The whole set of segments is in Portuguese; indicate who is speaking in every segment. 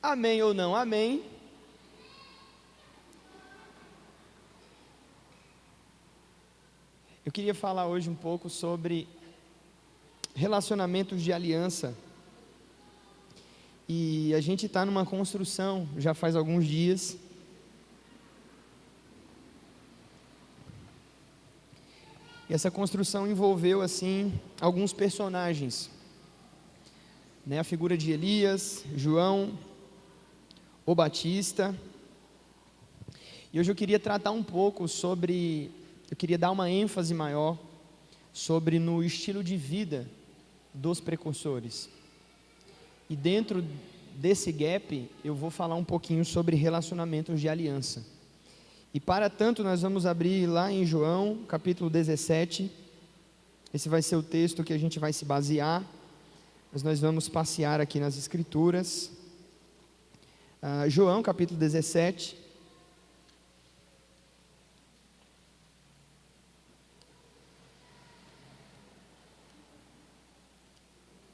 Speaker 1: Amém ou não amém? Eu queria falar hoje um pouco sobre relacionamentos de aliança. E a gente está numa construção já faz alguns dias. E essa construção envolveu assim alguns personagens, né? A figura de Elias, João, o Batista. E hoje eu queria tratar um pouco sobre, eu queria dar uma ênfase maior sobre no estilo de vida dos precursores. E dentro desse gap, eu vou falar um pouquinho sobre relacionamentos de aliança. E para tanto, nós vamos abrir lá em João, capítulo 17. Esse vai ser o texto que a gente vai se basear, mas nós vamos passear aqui nas Escrituras. João, capítulo 17.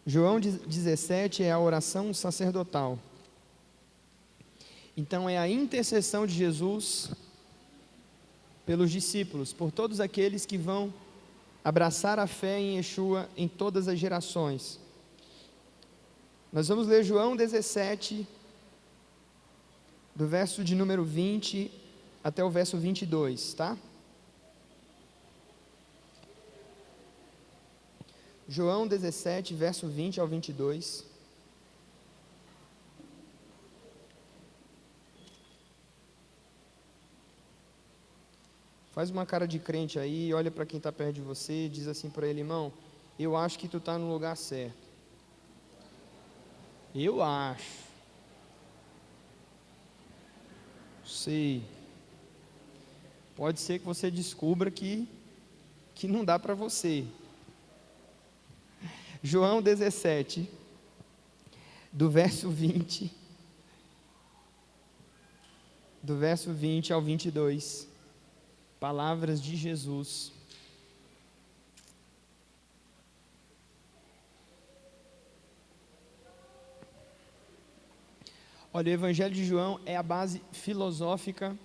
Speaker 1: João 17 é a oração sacerdotal. Então é a intercessão de Jesus pelos discípulos, por todos aqueles que vão abraçar a fé em Yeshua em todas as gerações. Nós vamos ler João 17, do verso de número 20 até o verso 22, tá? João 17, verso 20 ao 22. Faz uma cara de crente aí, olha para quem está perto de você e diz assim para ele: irmão, eu acho que tu está no lugar certo. Eu acho. Sei. Pode ser que você descubra que não dá para você. João 17, do verso 20 ao 22, palavras de Jesus. Olha, o Evangelho de João é a base filosófica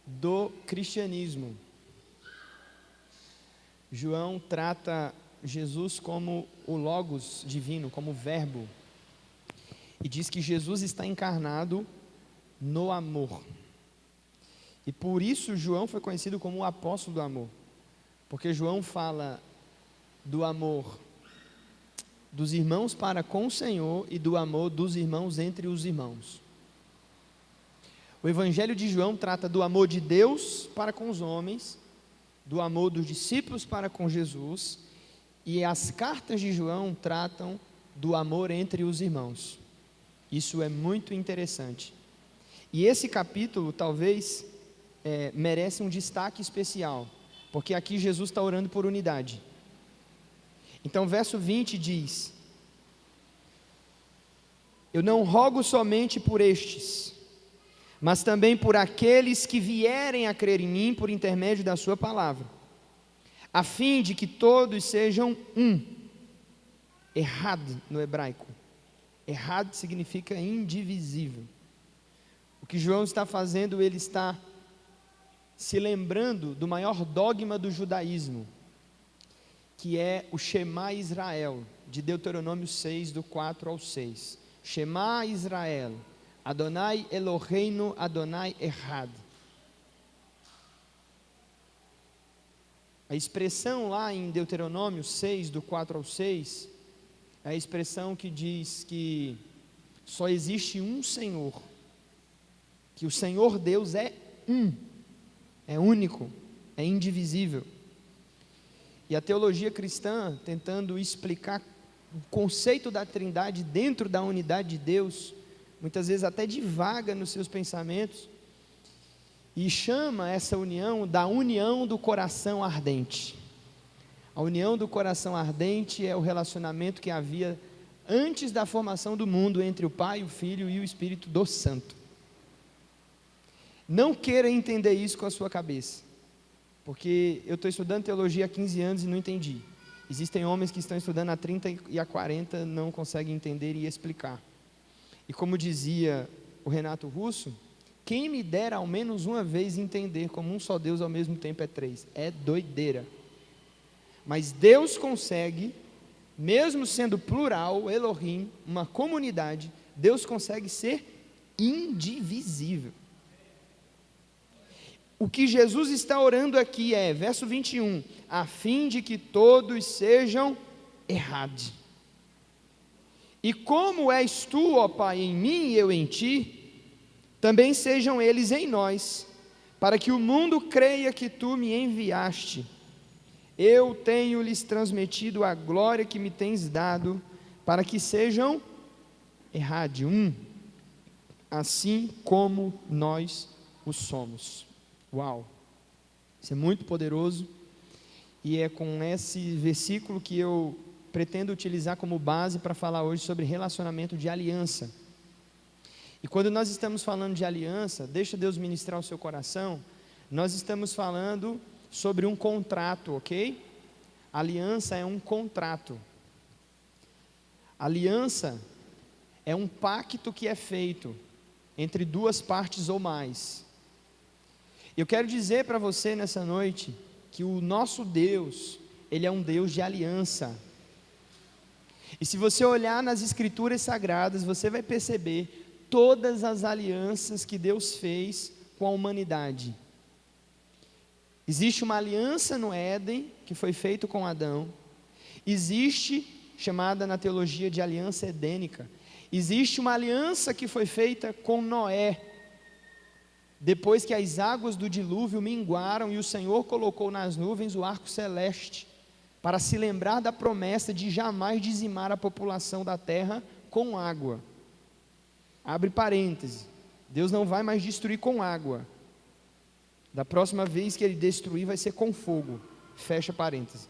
Speaker 1: do cristianismo. João trata Jesus como o Logos divino, como o Verbo, e diz que Jesus está encarnado no amor. E por isso João foi conhecido como o apóstolo do amor, porque João fala do amor dos irmãos para com o Senhor e do amor dos irmãos entre os irmãos. O Evangelho de João trata do amor de Deus para com os homens, do amor dos discípulos para com Jesus, e as cartas de João tratam do amor entre os irmãos. Isso é muito interessante. E esse capítulo talvez merece um destaque especial, porque aqui Jesus está orando por unidade. Então verso 20 diz: eu não rogo somente por estes, mas também por aqueles que vierem a crer em mim por intermédio da sua palavra, a fim de que todos sejam um. Errad no hebraico. Errad significa indivisível. O que João está fazendo, ele está se lembrando do maior dogma do judaísmo, que é o Shema Israel, de Deuteronômio 6, do 4 ao 6. Shema Israel, Adonai Eloheinu, Adonai Errad. A expressão lá em Deuteronômio 6, do 4 ao 6, é a expressão que diz que só existe um Senhor, que o Senhor Deus é um, é único, é indivisível. E a teologia cristã, tentando explicar o conceito da Trindade dentro da unidade de Deus, muitas vezes até divaga nos seus pensamentos, e chama essa união da união do coração ardente. A união do coração ardente é o relacionamento que havia antes da formação do mundo entre o Pai, o Filho e o Espírito do Santo. Não queira entender isso com a sua cabeça, porque eu estou estudando teologia há 15 anos e não entendi. Existem homens que estão estudando há 30 e há 40, não conseguem entender e explicar. E como dizia o Renato Russo, quem me dera ao menos uma vez entender como um só Deus ao mesmo tempo é três. É doideira. Mas Deus consegue, mesmo sendo plural, Elohim, uma comunidade, Deus consegue ser indivisível. O que Jesus está orando aqui é, verso 21, a fim de que todos sejam errados. E como és tu, ó Pai, em mim e eu em ti, também sejam eles em nós, para que o mundo creia que tu me enviaste. Eu tenho-lhes transmitido a glória que me tens dado, para que sejam errados, assim como nós o somos. Uau, isso é muito poderoso, e é com esse versículo que eu pretendo utilizar como base para falar hoje sobre relacionamento de aliança. E quando nós estamos falando de aliança, deixa Deus ministrar o seu coração, nós estamos falando sobre um contrato, ok? Aliança é um contrato. Aliança é um pacto que é feito entre duas partes ou mais. Eu quero dizer para você nessa noite que o nosso Deus, Ele é um Deus de aliança. E se você olhar nas Escrituras Sagradas, você vai perceber todas as alianças que Deus fez com a humanidade. Existe uma aliança no Éden, que foi feita com Adão. Existe, chamada na teologia de aliança edênica, existe uma aliança que foi feita com Noé, depois que as águas do dilúvio minguaram e o Senhor colocou nas nuvens o arco celeste, para se lembrar da promessa de jamais dizimar a população da terra com água. Abre parêntese, Deus não vai mais destruir com água, da próxima vez que Ele destruir vai ser com fogo, fecha parêntese.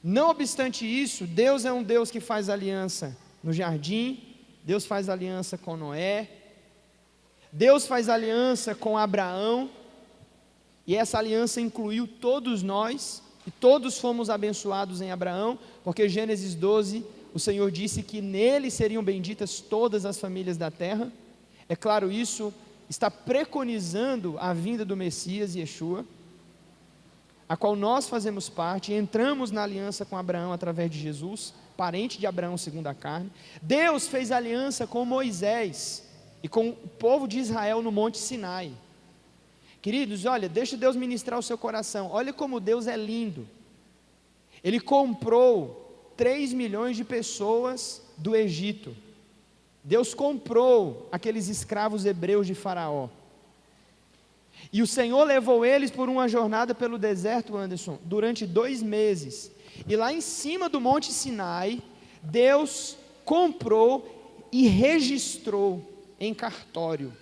Speaker 1: Não obstante isso, Deus é um Deus que faz aliança no jardim, Deus faz aliança com Noé, Deus faz aliança com Abraão, e essa aliança incluiu todos nós, e todos fomos abençoados em Abraão, porque Gênesis 12, o Senhor disse que nele seriam benditas todas as famílias da terra. É claro, isso está preconizando a vinda do Messias, Yeshua, a qual nós fazemos parte, entramos na aliança com Abraão através de Jesus, parente de Abraão segundo a carne. Deus fez aliança com Moisés e com o povo de Israel no Monte Sinai. Queridos, olha, deixa Deus ministrar o seu coração, olha como Deus é lindo. Ele comprou 3 milhões de pessoas do Egito. Deus comprou aqueles escravos hebreus de Faraó. E o Senhor levou eles por uma jornada pelo deserto, Anderson, durante 2 meses. E lá em cima do Monte Sinai, Deus comprou e registrou em cartório.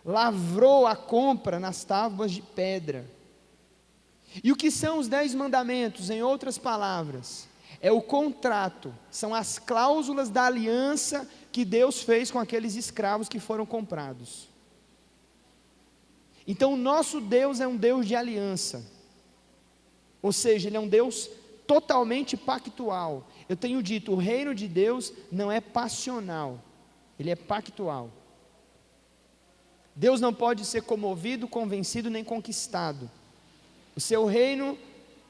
Speaker 1: Lavrou a compra nas tábuas de pedra. E o que são os 10 mandamentos? Em outras palavras, é o contrato, são as cláusulas da aliança que Deus fez com aqueles escravos que foram comprados. Então o nosso Deus é um Deus de aliança, ou seja, Ele é um Deus totalmente pactual. Eu tenho dito, o reino de Deus não é passional, Ele é pactual. Deus não pode ser comovido, convencido nem conquistado. O seu reino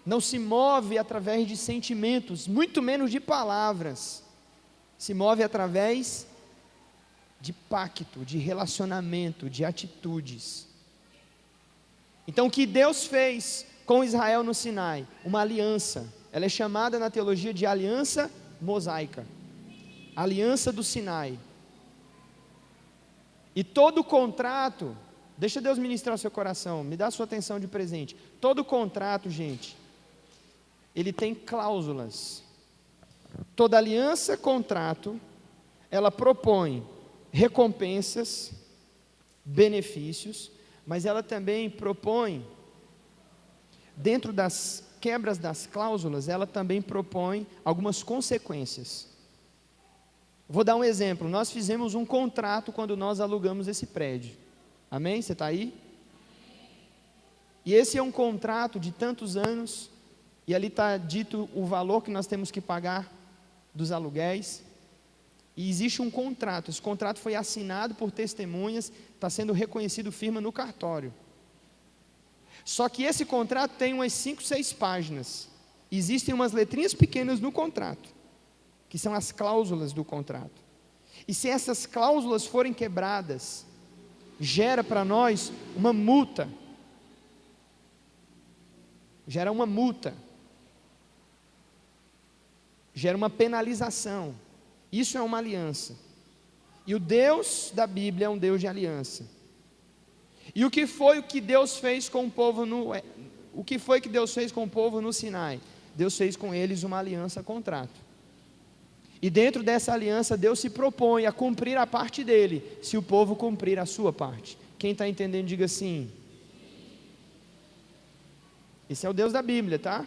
Speaker 1: não se move através de sentimentos, muito menos de palavras. Se move através de pacto, de relacionamento, de atitudes. Então o que Deus fez com Israel no Sinai? Uma aliança. Ela é chamada na teologia de aliança mosaica. Aliança do Sinai. E todo contrato, deixa Deus ministrar o seu coração, me dá a sua atenção de presente. Todo contrato, gente, ele tem cláusulas. Toda aliança, contrato, ela propõe recompensas, benefícios, mas ela também propõe, dentro das quebras das cláusulas, ela também propõe algumas consequências. Vou dar um exemplo, nós fizemos um contrato quando nós alugamos esse prédio, amém? Você está aí? E esse é um contrato de tantos anos, e ali está dito o valor que nós temos que pagar dos aluguéis, e existe um contrato. Esse contrato foi assinado por testemunhas, está sendo reconhecido firma no cartório. Só que esse contrato tem umas 5, 6 páginas. Existem umas letrinhas pequenas no contrato, que são as cláusulas do contrato. E se essas cláusulas forem quebradas, gera para nós uma multa. Gera uma multa. Gera uma penalização. Isso é uma aliança. E o Deus da Bíblia é um Deus de aliança. E o que foi o que Deus fez com o povo o que foi que Deus fez com o povo no Sinai? Deus fez com eles uma aliança contrato. E dentro dessa aliança Deus se propõe a cumprir a parte dele, se o povo cumprir a sua parte. Quem está entendendo, diga sim. Esse é o Deus da Bíblia, tá?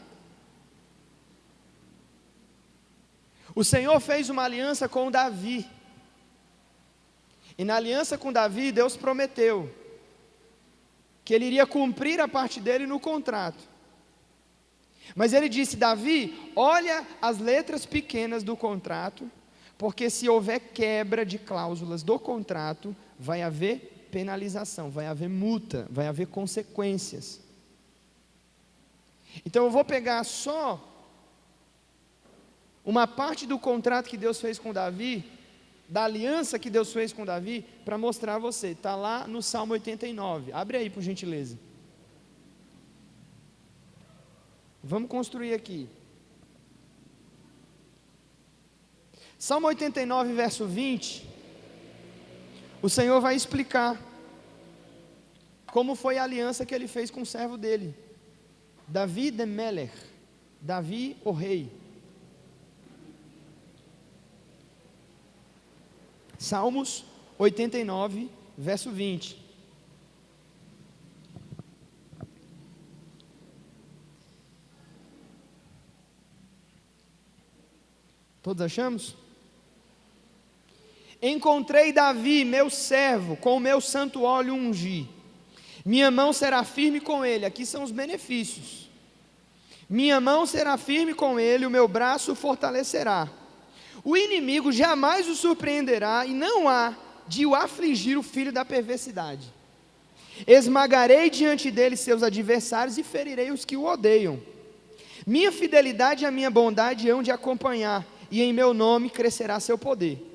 Speaker 1: O Senhor fez uma aliança com Davi. E na aliança com Davi, Deus prometeu que ele iria cumprir a parte dele no contrato. Mas ele disse: Davi, olha as letras pequenas do contrato, porque se houver quebra de cláusulas do contrato, vai haver penalização, vai haver multa, vai haver consequências. Então eu vou pegar só uma parte do contrato que Deus fez com Davi, da aliança que Deus fez com Davi, para mostrar a você. Está lá no Salmo 89, abre aí por gentileza. Vamos construir aqui. Salmo 89, verso 20, o Senhor vai explicar como foi a aliança que ele fez com o servo dele, Davi de Melech, Davi o rei. Salmos 89, verso 20. Todos achamos? Encontrei Davi, meu servo, com o meu santo óleo ungi. Minha mão será firme com ele. Aqui são os benefícios. Minha mão será firme com ele, o meu braço o fortalecerá. O inimigo jamais o surpreenderá, e não há de o afligir o filho da perversidade. Esmagarei diante dele seus adversários e ferirei os que o odeiam. Minha fidelidade e a minha bondade hão de acompanhar, e em meu nome crescerá seu poder.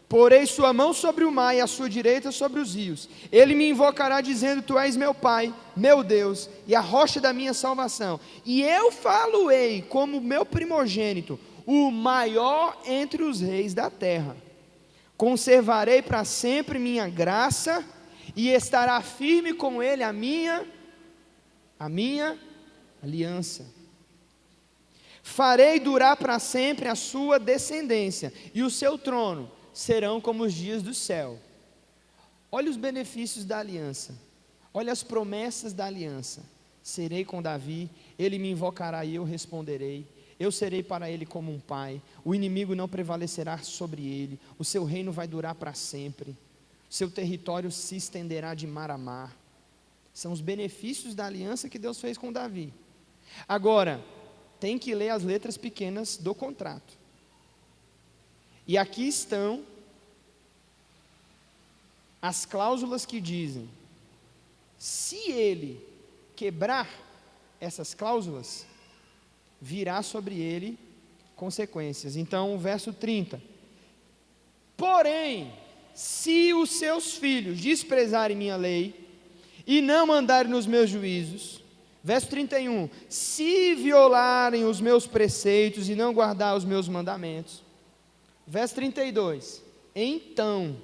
Speaker 1: Porei sua mão sobre o mar e a sua direita sobre os rios. Ele me invocará dizendo: Tu és meu Pai, meu Deus, e a rocha da minha salvação. E eu falo-ei como meu primogênito, o maior entre os reis da terra. Conservarei para sempre minha graça, e estará firme com ele a minha aliança. Farei durar para sempre a sua descendência, e o seu trono serão como os dias do céu. Olha os benefícios da aliança, olha as promessas da aliança. Serei com Davi, ele me invocará e eu responderei. Eu serei para ele como um pai, o inimigo não prevalecerá sobre ele, o seu reino vai durar para sempre, seu território se estenderá de mar a mar. São os benefícios da aliança que Deus fez com Davi. Agora, tem que ler as letras pequenas do contrato. E aqui estão as cláusulas que dizem: se ele quebrar essas cláusulas, virá sobre ele consequências. Então, o verso 30. Porém, se os seus filhos desprezarem minha lei e não andarem nos meus juízos, verso 31, se violarem os meus preceitos e não guardar os meus mandamentos, verso 32, então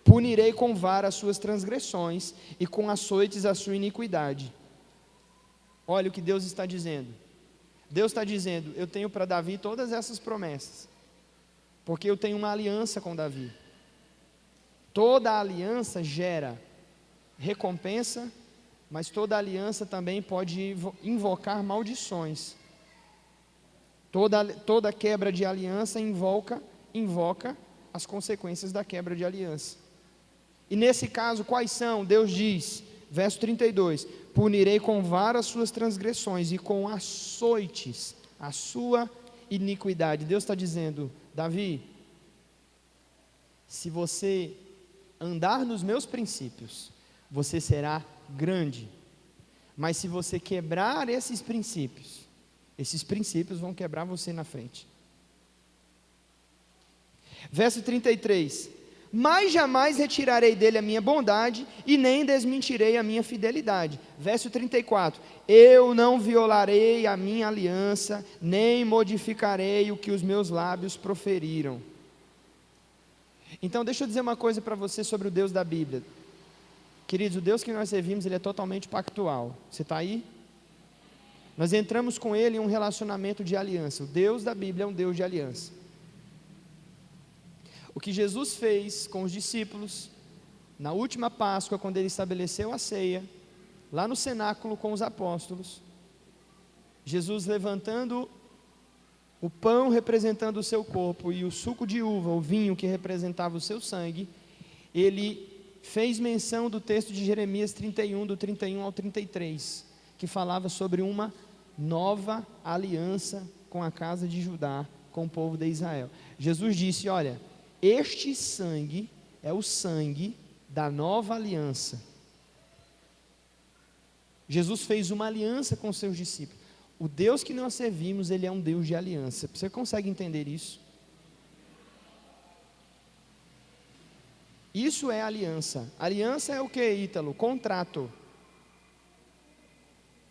Speaker 1: punirei com vara as suas transgressões e com açoites a sua iniquidade. Olha o que Deus está dizendo. Deus está dizendo: eu tenho para Davi todas essas promessas, porque eu tenho uma aliança com Davi. Toda aliança gera recompensa, mas toda aliança também pode invocar maldições. Toda quebra de aliança invoca as consequências da quebra de aliança. E nesse caso, quais são? Deus diz, verso 32, punirei com vara as suas transgressões e com açoites a sua iniquidade. Deus está dizendo: Davi, se você andar nos meus princípios, você será grande. Mas se você quebrar esses princípios vão quebrar você na frente. Verso 33: mas jamais retirarei dele a minha bondade, e nem desmentirei a minha fidelidade. Verso 34: eu não violarei a minha aliança, nem modificarei o que os meus lábios proferiram. Então deixa eu dizer uma coisa para você sobre o Deus da Bíblia. Queridos, o Deus que nós servimos, Ele é totalmente pactual. Você está aí? Nós entramos com Ele em um relacionamento de aliança. O Deus da Bíblia é um Deus de aliança. O que Jesus fez com os discípulos, na última Páscoa, quando Ele estabeleceu a ceia, lá no cenáculo com os apóstolos, Jesus levantando o pão representando o seu corpo e o suco de uva, o vinho que representava o seu sangue, Ele fez menção do texto de Jeremias 31, do 31 ao 33, que falava sobre uma nova aliança com a casa de Judá, com o povo de Israel. Jesus disse: olha, este sangue é o sangue da nova aliança. Jesus fez uma aliança com seus discípulos. O Deus que nós servimos, Ele é um Deus de aliança. Você consegue entender isso? Isso é aliança. Aliança é o que, Ítalo? Contrato.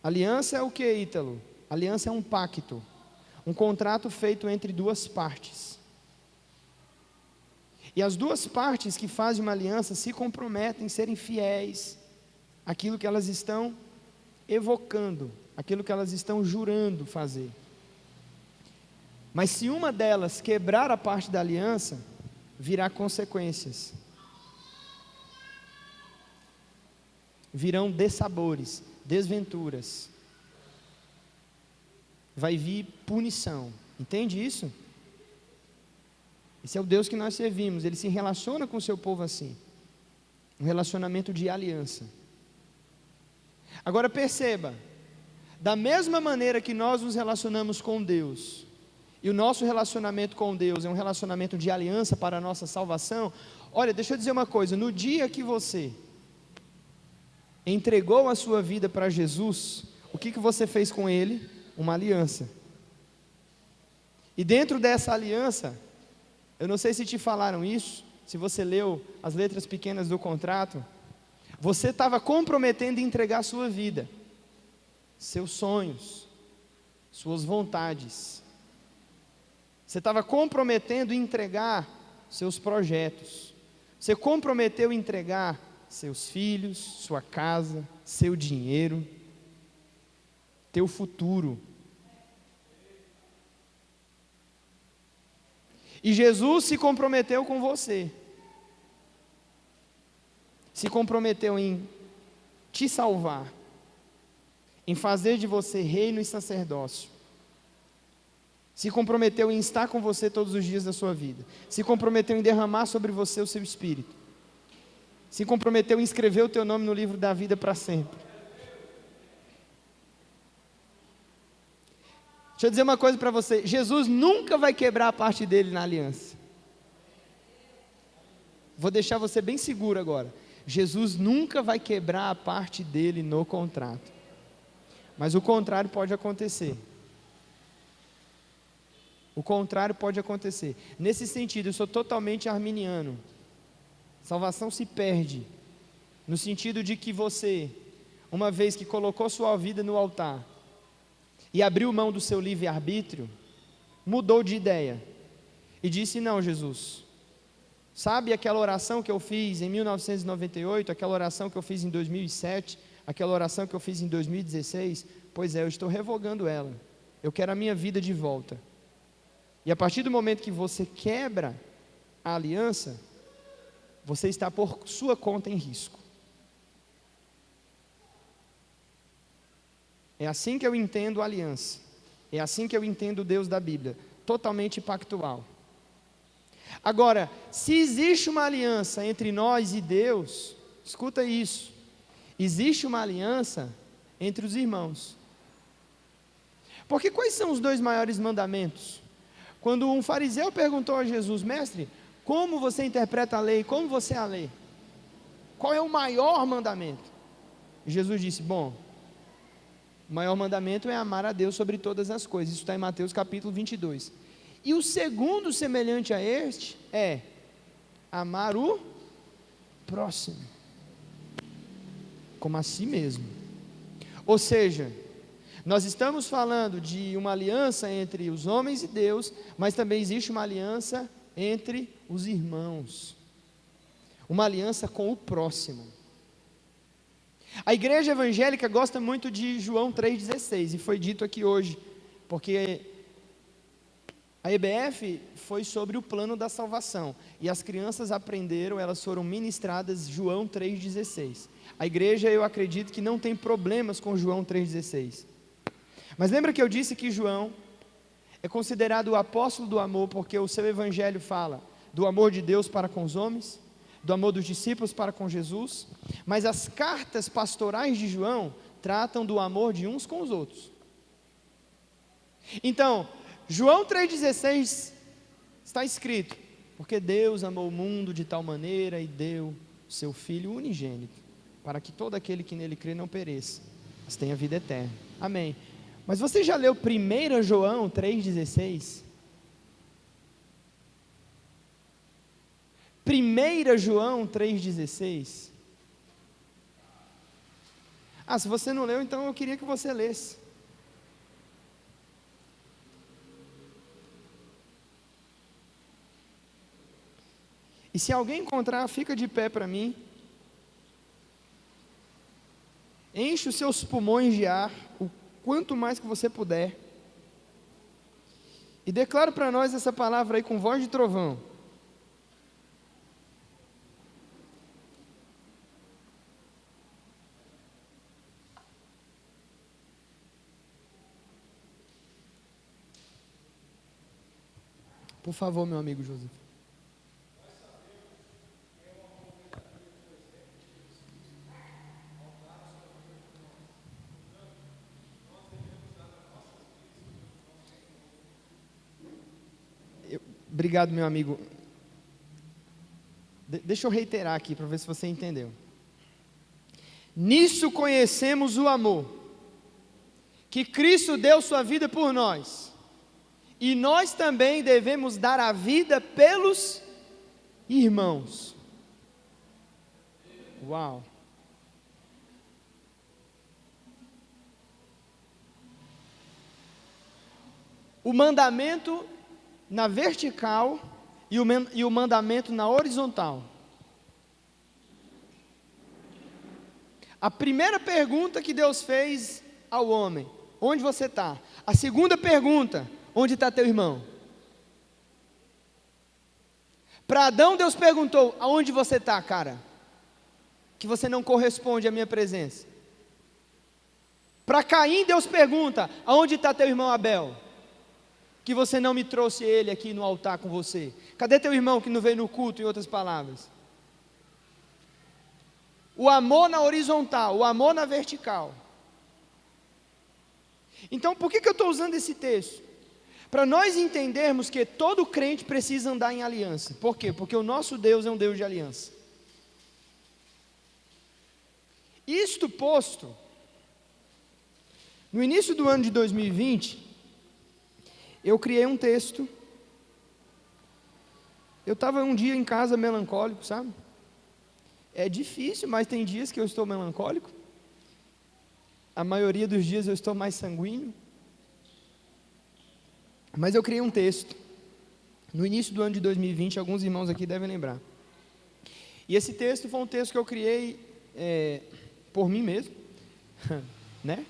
Speaker 1: Aliança é o que, Ítalo? Aliança é um pacto. Um contrato feito entre duas partes. E as duas partes que fazem uma aliança se comprometem em serem fiéis àquilo que elas estão evocando, aquilo que elas estão jurando fazer. Mas se uma delas quebrar a parte da aliança, virá consequências. Virão dessabores, desventuras. Vai vir punição. Entende isso? Esse é o Deus que nós servimos. Ele se relaciona com o seu povo assim. Um relacionamento de aliança. Agora perceba, da mesma maneira que nós nos relacionamos com Deus, e o nosso relacionamento com Deus é um relacionamento de aliança para a nossa salvação. Olha, deixa eu dizer uma coisa: no dia que você entregou a sua vida para Jesus, o que você fez com Ele? Uma aliança. E dentro dessa aliança, eu não sei se te falaram isso, se você leu as letras pequenas do contrato, você estava comprometendo em entregar a sua vida, seus sonhos, suas vontades. Você estava comprometendo em entregar seus projetos. Você comprometeu em entregar seus filhos, sua casa, seu dinheiro, teu futuro. E Jesus se comprometeu com você. Se comprometeu em te salvar, em fazer de você reino e sacerdócio. Se comprometeu em estar com você todos os dias da sua vida. Se comprometeu em derramar sobre você o seu espírito. Se comprometeu em escrever o teu nome no livro da vida para sempre. Deixa eu dizer uma coisa para você: Jesus nunca vai quebrar a parte dele na aliança. Vou deixar você bem seguro agora. Jesus nunca vai quebrar a parte dele no contrato. Mas o contrário pode acontecer. O contrário pode acontecer. Nesse sentido, eu sou totalmente arminiano. Salvação se perde, no sentido de que você, uma vez que colocou sua vida no altar, e abriu mão do seu livre-arbítrio, mudou de ideia, e disse: não, Jesus, sabe aquela oração que eu fiz em 1998, aquela oração que eu fiz em 2007, aquela oração que eu fiz em 2016, pois é, eu estou revogando ela, eu quero a minha vida de volta. E a partir do momento que você quebra a aliança, você está por sua conta em risco. É assim que eu entendo a aliança. É assim que eu entendo o Deus da Bíblia. Totalmente pactual. Agora, se existe uma aliança entre nós e Deus, escuta isso. Existe uma aliança entre os irmãos. Porque quais são os dois maiores mandamentos Quando um fariseu perguntou a Jesus: mestre, como você interpreta a lei? Como você a lê? Qual é o maior mandamento? Jesus disse: bom, o maior mandamento é amar a Deus sobre todas as coisas. Isso está em Mateus capítulo 22. E o segundo semelhante a este é amar o próximo como a si mesmo. Ou seja, nós estamos falando de uma aliança entre os homens e Deus, mas também existe uma aliança entre os irmãos, uma aliança com o próximo. A igreja evangélica gosta muito de João 3,16, e foi dito aqui hoje, porque a EBF foi sobre o plano da salvação, e as crianças aprenderam, elas foram ministradas João 3,16. A igreja, eu acredito que não tem problemas com João 3,16. Mas lembra que eu disse que João é considerado o apóstolo do amor, porque o seu evangelho fala do amor de Deus para com os homens, do amor dos discípulos para com Jesus, mas as cartas pastorais de João tratam do amor de uns com os outros. Então, João 3,16 está escrito: porque Deus amou o mundo de tal maneira e deu o seu Filho unigênito, para que todo aquele que nele crê não pereça, mas tenha vida eterna. Amém. Mas você já leu 1 João 3,16? 1 João 3,16? Se você não leu, então eu queria que você lesse. E se alguém encontrar, fica de pé para mim. Enche os seus pulmões de ar, o quanto mais que você puder. E declara para nós essa palavra aí com voz de trovão. Por favor, meu amigo José. Obrigado, meu amigo. Deixa eu reiterar aqui para ver se você entendeu. Nisso conhecemos o amor, que Cristo deu sua vida por nós, e nós também devemos dar a vida pelos irmãos. Uau! O mandamento na vertical e o mandamento na horizontal. A primeira pergunta que Deus fez ao homem: onde você está? A segunda pergunta: onde está teu irmão? Para Adão, Deus perguntou: aonde você está, cara? Que você não corresponde à minha presença. Para Caim, Deus pergunta: aonde está teu irmão Abel? Que você não me trouxe ele aqui no altar com você. Cadê teu irmão que não veio no culto, em outras palavras? O amor na horizontal, o amor na vertical. Então, por que eu estou usando esse texto? Para nós entendermos que todo crente precisa andar em aliança. Por quê? Porque o nosso Deus é um Deus de aliança. Isto posto, no início do ano de 2020, eu criei um texto. Eu estava um dia em casa melancólico, sabe? É difícil, mas tem dias que eu estou melancólico. A maioria dos dias eu estou mais sanguíneo. Mas eu criei um texto. No início do ano de 2020, alguns irmãos aqui devem lembrar. E esse texto foi um texto que eu criei por mim mesmo, né?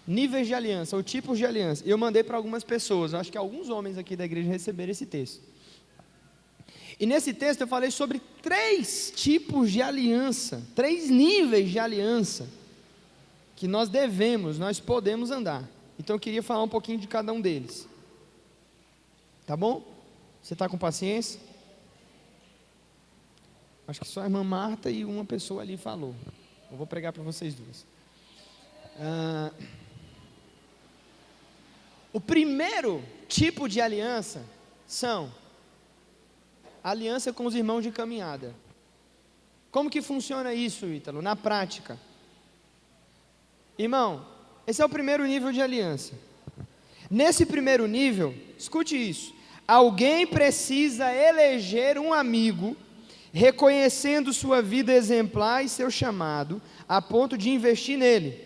Speaker 1: Níveis de aliança, ou tipos de aliança. Eu mandei para algumas pessoas, eu acho que alguns homens aqui da igreja receberam esse texto. E nesse texto eu falei sobre 3 tipos de aliança, 3 níveis de aliança, que nós podemos andar. Então eu queria falar um pouquinho de cada um deles. Tá bom? Você está com paciência? Acho que só a irmã Marta e uma pessoa ali falou. Eu vou pregar para vocês duas. O primeiro tipo de aliança são aliança com os irmãos de caminhada. Como que funciona isso, Ítalo, na prática? Irmão, esse é o primeiro nível de aliança. Nesse primeiro nível, escute isso: alguém precisa eleger um amigo, reconhecendo sua vida exemplar e seu chamado, a ponto de investir nele.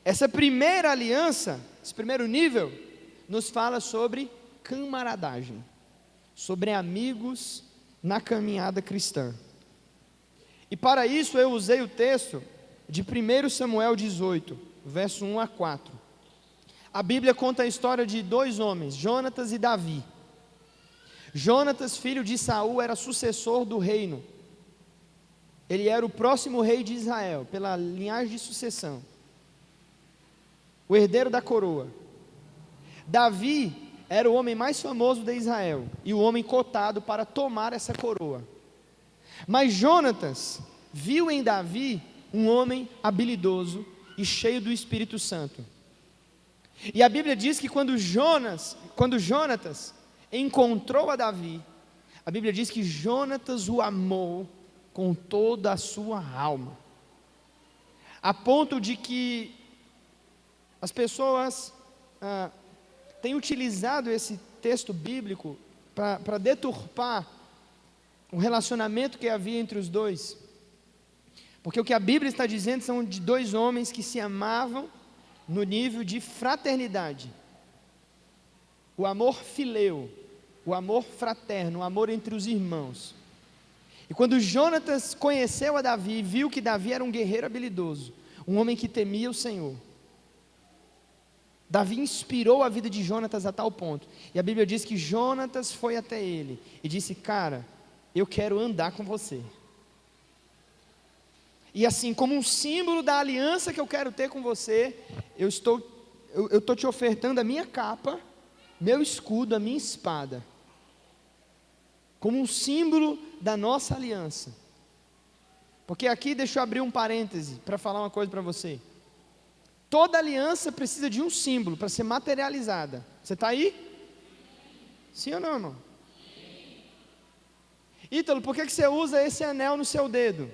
Speaker 1: Essa primeira aliança, esse primeiro nível, nos fala sobre camaradagem, sobre amigos na caminhada cristã. E para isso eu usei o texto de 1 Samuel 18, verso 1 a 4. A Bíblia conta a história de dois homens, Jonatas e Davi. Jonatas, filho de Saul, era sucessor do reino. Ele era o próximo rei de Israel, pela linhagem de sucessão, o herdeiro da coroa. Davi era o homem mais famoso de Israel e o homem cotado para tomar essa coroa. Mas Jonatas viu em Davi um homem habilidoso e cheio do Espírito Santo. E a Bíblia diz que quando Jonatas encontrou a Davi, a Bíblia diz que Jonatas o amou com toda a sua alma, a ponto de que as pessoas têm utilizado esse texto bíblico para deturpar o relacionamento que havia entre os dois, porque o que a Bíblia está dizendo são de dois homens que se amavam no nível de fraternidade, o amor fileu, o amor fraterno, o amor entre os irmãos. E quando Jonatas conheceu a Davi e viu que Davi era um guerreiro habilidoso, um homem que temia o Senhor, Davi inspirou a vida de Jonatas a tal ponto, e a Bíblia diz que Jonatas foi até ele e disse: cara, eu quero andar com você. E assim, como um símbolo da aliança que eu quero ter com você, eu estou te ofertando a minha capa, meu escudo, a minha espada, como um símbolo da nossa aliança. Porque aqui, deixa eu abrir um parêntese para falar uma coisa para você. Toda aliança precisa de um símbolo para ser materializada. Você está aí? Sim ou não, irmão? Ítalo, por que você usa esse anel no seu dedo?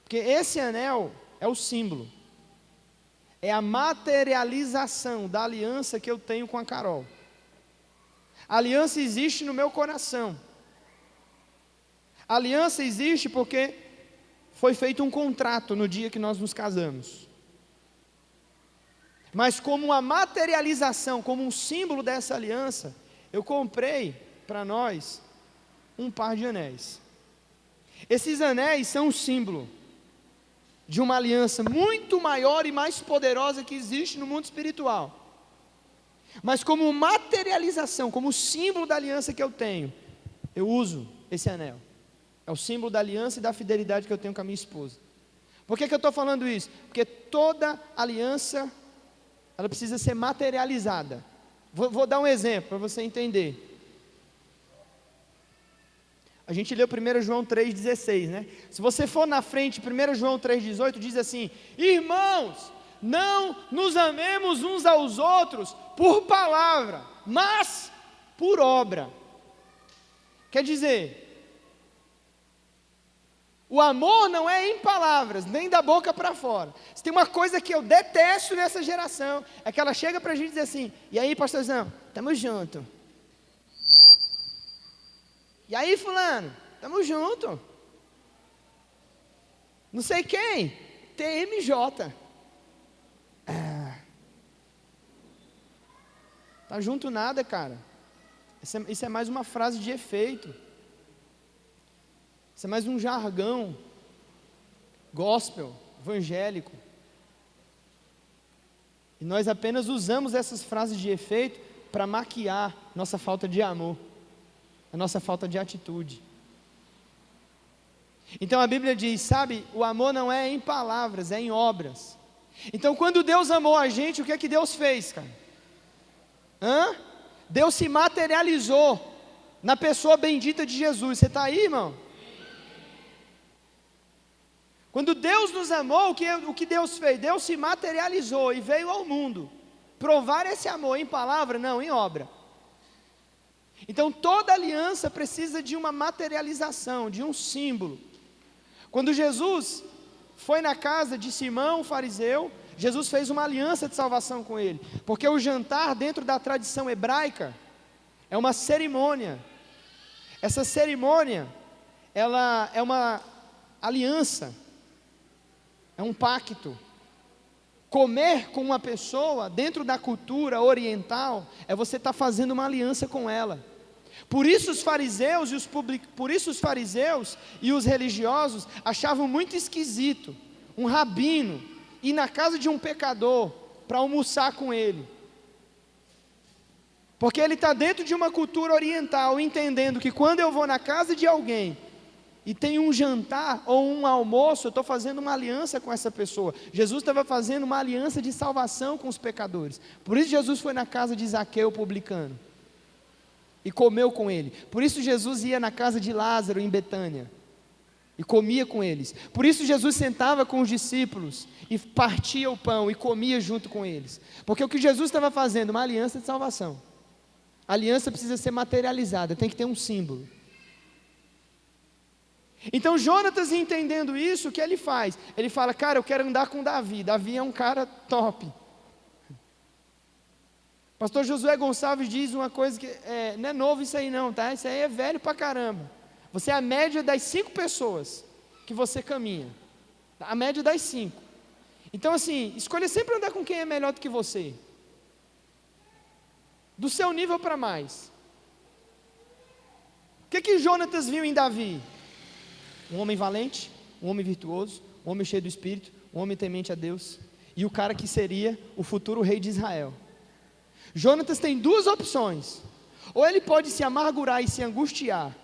Speaker 1: Porque esse anel é o símbolo, é a materialização da aliança que eu tenho com a Carol. A aliança existe no meu coração. A aliança existe porque foi feito um contrato no dia que nós nos casamos. Mas como uma materialização, como um símbolo dessa aliança, eu comprei para nós um par de anéis. Esses anéis são um símbolo de uma aliança muito maior e mais poderosa que existe no mundo espiritual. Mas como materialização, como símbolo da aliança que eu tenho, eu uso esse anel. É o símbolo da aliança e da fidelidade que eu tenho com a minha esposa. Por que eu estou falando isso? Porque toda aliança, ela precisa ser materializada. Vou dar um exemplo para você entender. A gente leu 1 João 3,16, né? Se você for na frente, 1 João 3,18 diz assim: irmãos, não nos amemos uns aos outros por palavra, mas por obra. Quer dizer, o amor não é em palavras, nem da boca para fora. Se tem uma coisa que eu detesto nessa geração, é que ela chega para a gente e diz assim: e aí, pastorzão, tamo junto. E aí, fulano, tamo junto. Não sei quem, TMJ. Tá junto nada, cara. Isso é mais uma frase de efeito. Isso é mais um jargão gospel, evangélico. E nós apenas usamos essas frases de efeito para maquiar nossa falta de amor, a nossa falta de atitude. Então a Bíblia diz, sabe, o amor não é em palavras, é em obras. Então quando Deus amou a gente, o que é que Deus fez, cara? Deus se materializou na pessoa bendita de Jesus. Você está aí, irmão? Quando Deus nos amou, o que Deus fez? Deus se materializou e veio ao mundo provar esse amor em palavra, não, em obra. Então toda aliança precisa de uma materialização, de um símbolo. Quando Jesus foi na casa de Simão, o fariseu, Jesus fez uma aliança de salvação com ele, porque o jantar, dentro da tradição hebraica, é uma cerimônia. Essa cerimônia, ela é uma aliança, é um pacto. Comer com uma pessoa, dentro da cultura oriental, é você estar fazendo uma aliança com ela. Por isso os fariseus e os religiosos achavam muito esquisito um rabino ir na casa de um pecador para almoçar com ele, porque ele está dentro de uma cultura oriental, entendendo que quando eu vou na casa de alguém e tem um jantar ou um almoço, eu estou fazendo uma aliança com essa pessoa. Jesus estava fazendo uma aliança de salvação com os pecadores. Por isso Jesus foi na casa de Zaqueu, publicano, e comeu com ele. Por isso Jesus ia na casa de Lázaro, em Betânia, e comia com eles. Por isso Jesus sentava com os discípulos e partia o pão e comia junto com eles. Porque o que Jesus estava fazendo? Uma aliança de salvação. A aliança precisa ser materializada, tem que ter um símbolo. Então Jonatas, entendendo isso, o que ele faz? Ele fala: cara, eu quero andar com Davi. Davi é um cara top. Pastor Josué Gonçalves diz uma coisa que não é novo isso aí não, tá? Isso aí é velho pra caramba. Você é a média das 5 pessoas que você caminha. A média das 5. Então assim, escolha sempre andar com quem é melhor do que você, do seu nível para mais. O que Jonatas viu em Davi? Um homem valente, um homem virtuoso, um homem cheio do Espírito, um homem temente a Deus, e o cara que seria o futuro rei de Israel. Jonatas tem 2 opções: ou ele pode se amargurar e se angustiar,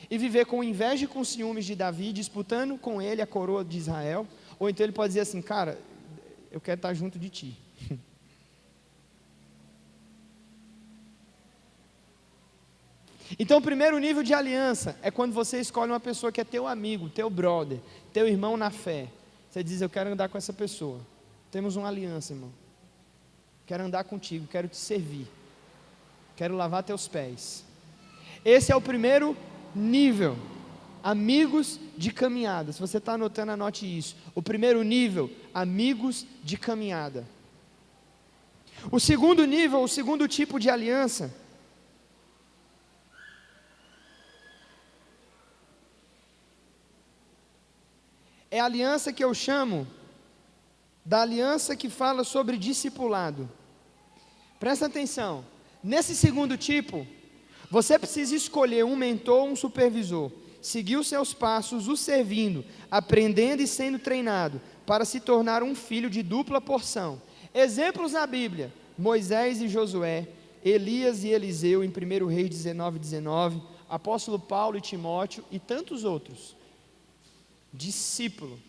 Speaker 1: e viver com inveja e com ciúmes de Davi, disputando com ele a coroa de Israel, ou então ele pode dizer assim: cara, eu quero estar junto de ti. Então o primeiro nível de aliança é quando você escolhe uma pessoa que é teu amigo, teu brother, teu irmão na fé. Você diz: eu quero andar com essa pessoa, temos uma aliança, irmão, quero andar contigo, quero te servir, quero lavar teus pés. Esse é o primeiro nível, amigos de caminhada. Se você está anotando, anote isso. O primeiro nível, amigos de caminhada. O segundo nível, o segundo tipo de aliança, é a aliança que eu chamo da aliança que fala sobre discipulado. Presta atenção, nesse segundo tipo, você precisa escolher um mentor, um supervisor, seguir os seus passos, o servindo, aprendendo e sendo treinado, para se tornar um filho de dupla porção. Exemplos na Bíblia: Moisés e Josué, Elias e Eliseu, em 1 Reis 19:19, apóstolo Paulo e Timóteo, e tantos outros. Discípulo.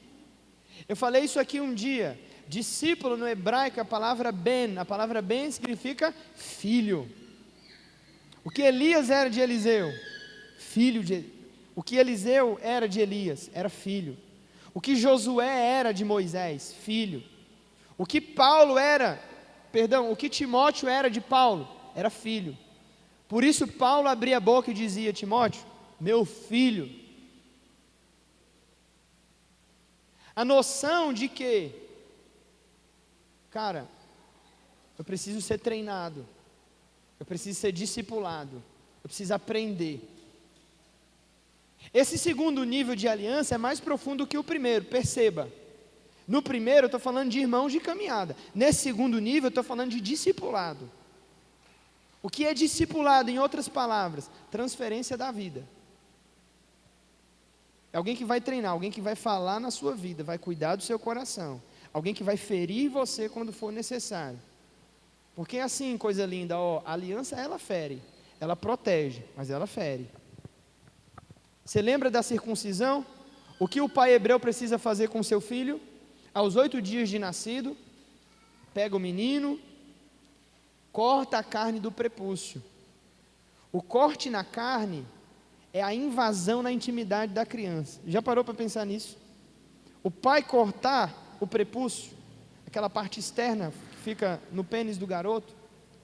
Speaker 1: Eu falei isso aqui um dia. Discípulo no hebraico, a palavra ben significa filho. O que Elias era de Eliseu? Filho de. O que Eliseu era de Elias? Era filho. O que Josué era de Moisés? Filho. O que o que Timóteo era de Paulo? Era filho. Por isso Paulo abria a boca e dizia: Timóteo, meu filho. A noção de que, cara, eu preciso ser treinado, eu preciso ser discipulado, eu preciso aprender. Esse segundo nível de aliança é mais profundo que o primeiro, perceba. No primeiro eu estou falando de irmãos de caminhada, nesse segundo nível eu estou falando de discipulado. O que é discipulado, em outras palavras? Transferência da vida. É alguém que vai treinar, alguém que vai falar na sua vida, vai cuidar do seu coração, alguém que vai ferir você quando for necessário. Porque é assim, coisa linda, a aliança ela fere, ela protege, mas ela fere. Você lembra da circuncisão? O que o pai hebreu precisa fazer com seu filho? Aos 8 dias de nascido, pega o menino, corta a carne do prepúcio. O corte na carne é a invasão na intimidade da criança. Já parou para pensar nisso? O pai cortar o prepúcio, aquela parte externa que fica no pênis do garoto,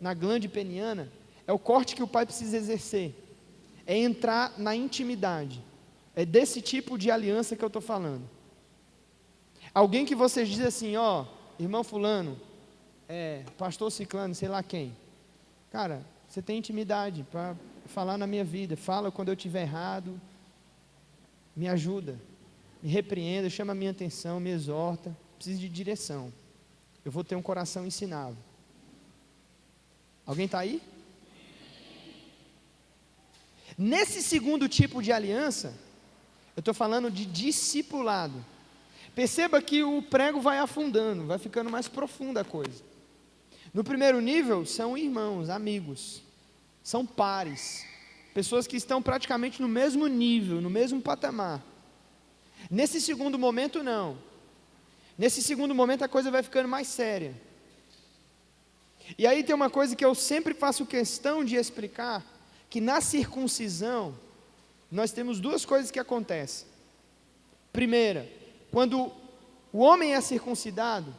Speaker 1: na glande peniana, é o corte que o pai precisa exercer, é entrar na intimidade. É desse tipo de aliança que eu estou falando. Alguém que você diz assim, ó, irmão fulano, pastor ciclano, sei lá quem. Cara, você tem intimidade para falar na minha vida, fala quando eu estiver errado, me ajuda, me repreenda, chama a minha atenção, me exorta, preciso de direção. Eu vou ter um coração ensinável. Alguém está aí? Nesse segundo tipo de aliança, eu estou falando de discipulado. Perceba que o prego vai afundando, vai ficando mais profunda a coisa. No primeiro nível, são irmãos, amigos, são pares, pessoas que estão praticamente no mesmo nível, no mesmo patamar. Nesse segundo momento, não. Nesse segundo momento, a coisa vai ficando mais séria. E aí tem uma coisa que eu sempre faço questão de explicar, que na circuncisão, nós temos duas coisas que acontecem. Primeira, quando o homem é circuncidado,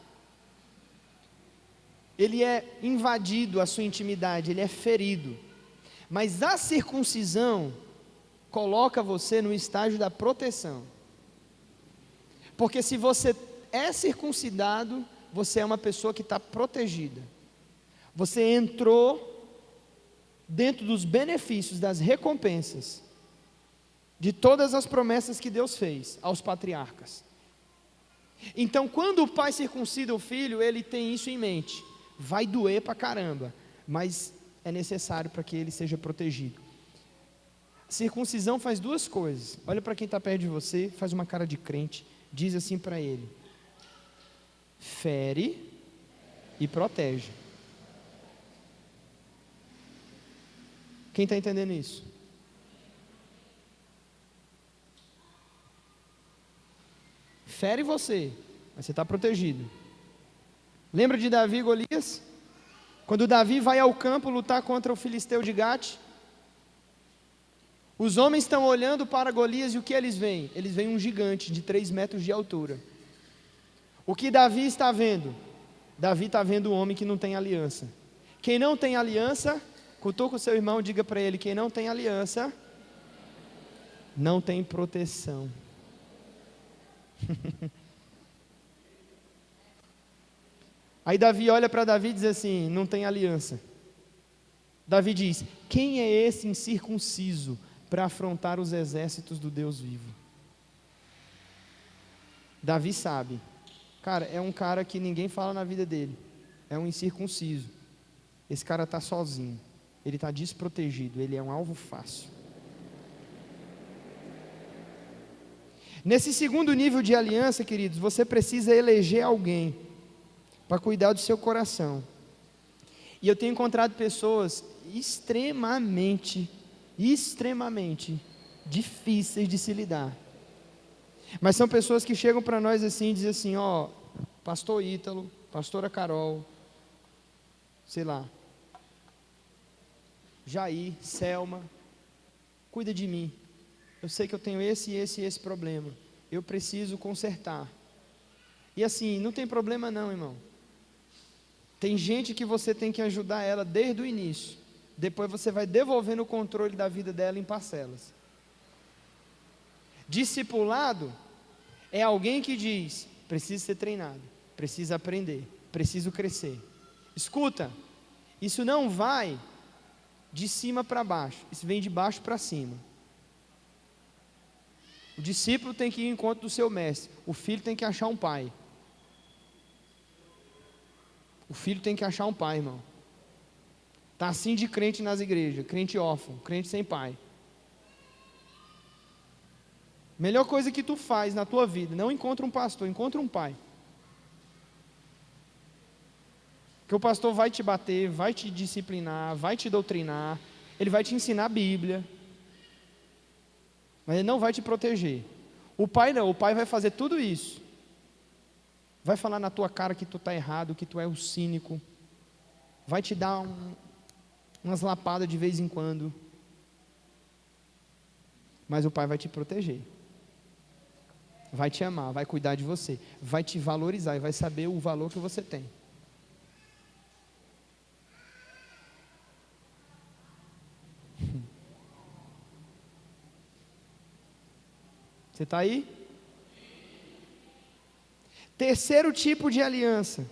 Speaker 1: ele é invadido a sua intimidade, ele é ferido. Mas a circuncisão coloca você no estágio da proteção. Porque se você é circuncidado, você é uma pessoa que está protegida. Você entrou dentro dos benefícios, das recompensas, de todas as promessas que Deus fez aos patriarcas. Então, quando o pai circuncida o filho, ele tem isso em mente. Vai doer pra caramba, mas é necessário para que ele seja protegido. Circuncisão faz duas coisas. Olha para quem está perto de você, faz uma cara de crente, diz assim para ele: fere e protege. Quem está entendendo isso? Fere você, mas você está protegido. Lembra de Davi e Golias? Quando Davi vai ao campo lutar contra o filisteu de Gate, os homens estão olhando para Golias e o que eles veem? Eles veem um gigante de 3 metros de altura. O que Davi está vendo? Davi está vendo um homem que não tem aliança. Quem não tem aliança, cutuca o seu irmão e diga para ele: quem não tem aliança, não tem proteção. Aí Davi olha para Davi e diz assim: não tem aliança. Davi diz: quem é esse incircunciso para afrontar os exércitos do Deus vivo? Davi sabe, cara, é um cara que ninguém fala na vida dele, é um incircunciso. Esse cara está sozinho, ele está desprotegido, ele é um alvo fácil. Nesse segundo nível de aliança, queridos, você precisa eleger alguém para cuidar do seu coração. E eu tenho encontrado pessoas extremamente difíceis de se lidar. Mas são pessoas que chegam para nós assim e dizem assim: ó, pastor Ítalo, pastora Carol, sei lá, Jair, Selma, cuida de mim. Eu sei que eu tenho esse problema. Eu preciso consertar. E assim, não tem problema não, irmão. Tem gente que você tem que ajudar ela desde o início. Depois você vai devolvendo o controle da vida dela em parcelas. Discipulado é alguém que diz: preciso ser treinado, preciso aprender, preciso crescer. Escuta, isso não vai de cima para baixo, isso vem de baixo para cima. O discípulo tem que ir ao encontro do seu mestre. O filho tem que achar um pai. O filho tem que achar um pai, irmão. Está assim de crente nas igrejas, crente órfão, crente sem pai. Melhor coisa que tu faz na tua vida, não encontra um pastor, encontra um pai. Porque o pastor vai te bater, vai te disciplinar, vai te doutrinar, ele vai te ensinar a Bíblia, mas ele não vai te proteger. O pai não, o pai vai fazer tudo isso. Vai falar na tua cara que tu está errado, que tu é o cínico. Vai te dar umas lapadas de vez em quando. Mas o pai vai te proteger. Vai te amar, vai cuidar de você. Vai te valorizar e vai saber o valor que você tem. Você está aí? Terceiro tipo de aliança.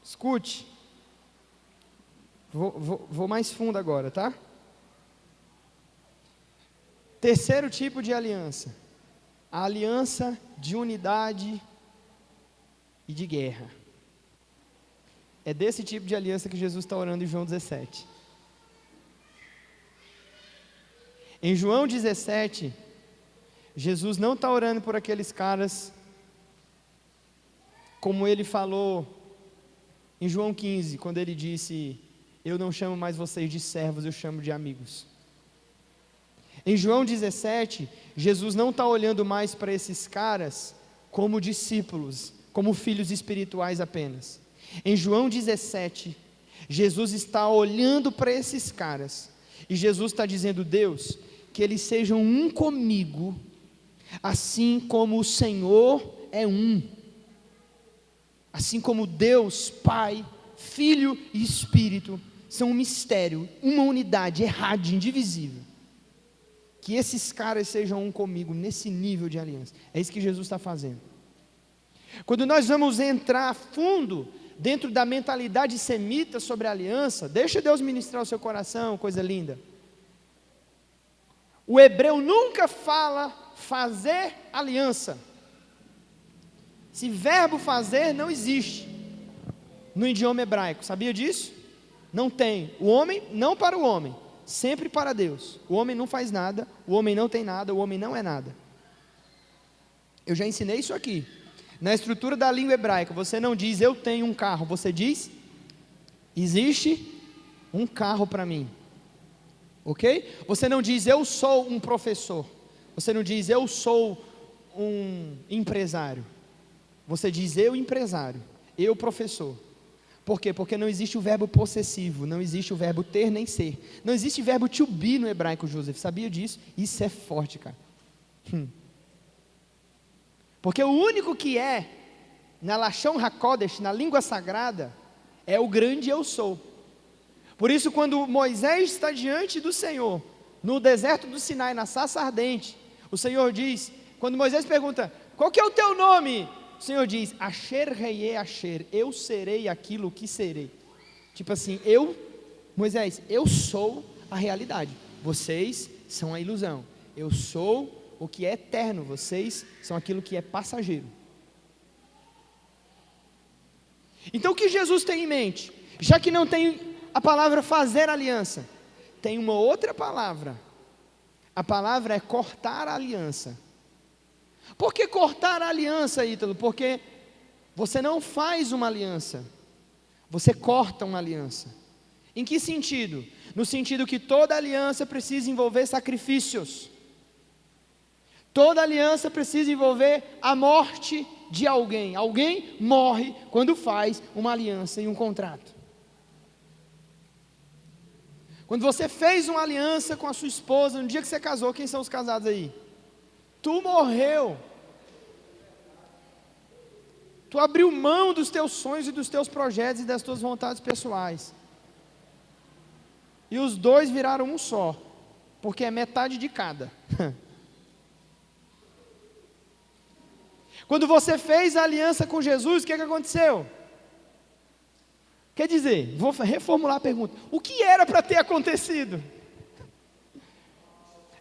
Speaker 1: Escute. Vou mais fundo agora, tá? Terceiro tipo de aliança. A aliança de unidade e de guerra. É desse tipo de aliança que Jesus está orando em João 17. Em João 17, Jesus não está orando por aqueles caras como ele falou em João 15, quando ele disse: eu não chamo mais vocês de servos, eu chamo de amigos. Em João 17, Jesus não está olhando mais para esses caras como discípulos, como filhos espirituais apenas. Em João 17, Jesus está olhando para esses caras, e Jesus está dizendo: Deus, que eles sejam um comigo, assim como o Senhor é um. Assim como Deus, Pai, Filho e Espírito são um mistério, uma unidade errada, indivisível. Que esses caras sejam um comigo nesse nível de aliança. É isso que Jesus está fazendo. Quando nós vamos entrar a fundo dentro da mentalidade semita sobre a aliança, deixa Deus ministrar o seu coração, coisa linda. O hebreu nunca fala fazer aliança. Esse verbo fazer não existe no idioma hebraico, sabia disso? Não tem. O homem, não para o homem, sempre para Deus. O homem não faz nada, o homem não tem nada, o homem não é nada. Eu já ensinei isso aqui. Na estrutura da língua hebraica, você não diz eu tenho um carro, você diz existe um carro para mim. Ok? Você não diz eu sou um professor, você não diz eu sou um empresário. Você diz eu empresário, eu professor. Por quê? Porque não existe o verbo possessivo, não existe o verbo ter nem ser. Não existe o verbo to be no hebraico, Joseph. Sabia disso? Isso é forte, cara. Porque o único que é, na Lashon HaKodesh, na língua sagrada, é o grande eu sou. Por isso, quando Moisés está diante do Senhor, no deserto do Sinai, na sarça ardente, o Senhor diz, quando Moisés pergunta, qual que é o teu nome? O Senhor diz, Asher Reye Asher, eu serei aquilo que serei. Tipo assim, Moisés, eu sou a realidade, vocês são a ilusão. Eu sou o que é eterno, vocês são aquilo que é passageiro. Então o que Jesus tem em mente? Já que não tem a palavra fazer aliança, tem uma outra palavra. A palavra é cortar a aliança. Por que cortar a aliança, Ítalo? Porque você não faz uma aliança, você corta uma aliança. Em que sentido? No sentido que toda aliança precisa envolver sacrifícios. Toda aliança precisa envolver a morte de alguém. Alguém morre quando faz uma aliança e um contrato. Quando você fez uma aliança com a sua esposa, no dia que você casou, quem são os casados aí? Tu morreu. Tu abriu mão dos teus sonhos e dos teus projetos e das tuas vontades pessoais. E os dois viraram um só, porque é metade de cada. Quando você fez a aliança com Jesus, o que aconteceu? Quer dizer, vou reformular a pergunta. O que era para ter acontecido?